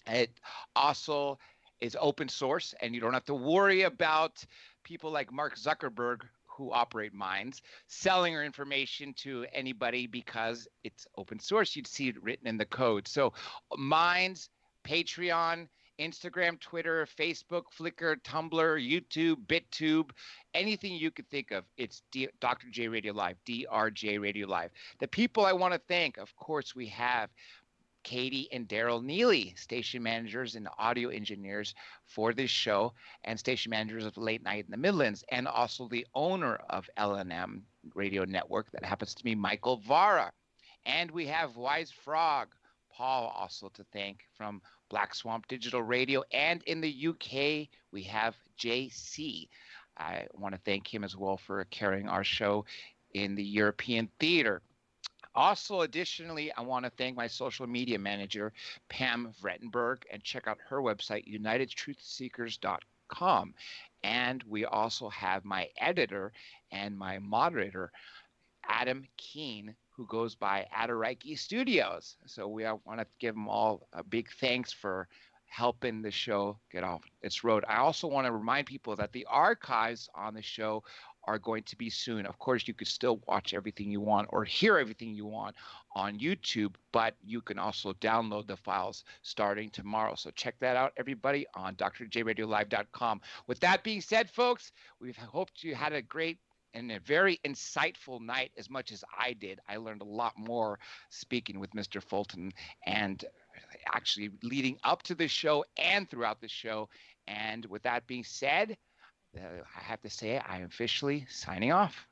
It also is open source, and you don't have to worry about people like Mark Zuckerberg, who operate Minds, selling your information to anybody because it's open source. You'd see it written in the code. So Minds, Patreon, Instagram, Twitter, Facebook, Flickr, Tumblr, YouTube, BitTube, anything you could think of, it's Dr. J Radio Live, DRJ Radio Live. The people I want to thank, of course, we have Katie and Daryl Neely, station managers and audio engineers for this show, and station managers of Late Night in the Midlands, and also the owner of LNM Radio Network, that happens to be Michael Vara. And we have Wise Frog, Paul, also to thank, from Black Swamp Digital Radio. And in the UK, we have JC. I want to thank him as well for carrying our show in the European theater. Also, additionally, I want to thank my social media manager, Pam Vrettenberg, and check out her website, unitedtruthseekers.com. And we also have my editor and my moderator, Adam Keene, who goes by Adaraki Studios. So we want to give them all a big thanks for helping the show get off its road. I also want to remind people that the archives on the show are going to be soon. Of course, you could still watch everything you want or hear everything you want on YouTube, but you can also download the files starting tomorrow. So check that out, everybody, on drjradiolive.com. With that being said, folks, we hoped you had a great and a very insightful night, as much as I did. I learned a lot more speaking with Mr. Fulton, and actually leading up to the show and throughout the show. And with that being said, I have to say I am officially signing off.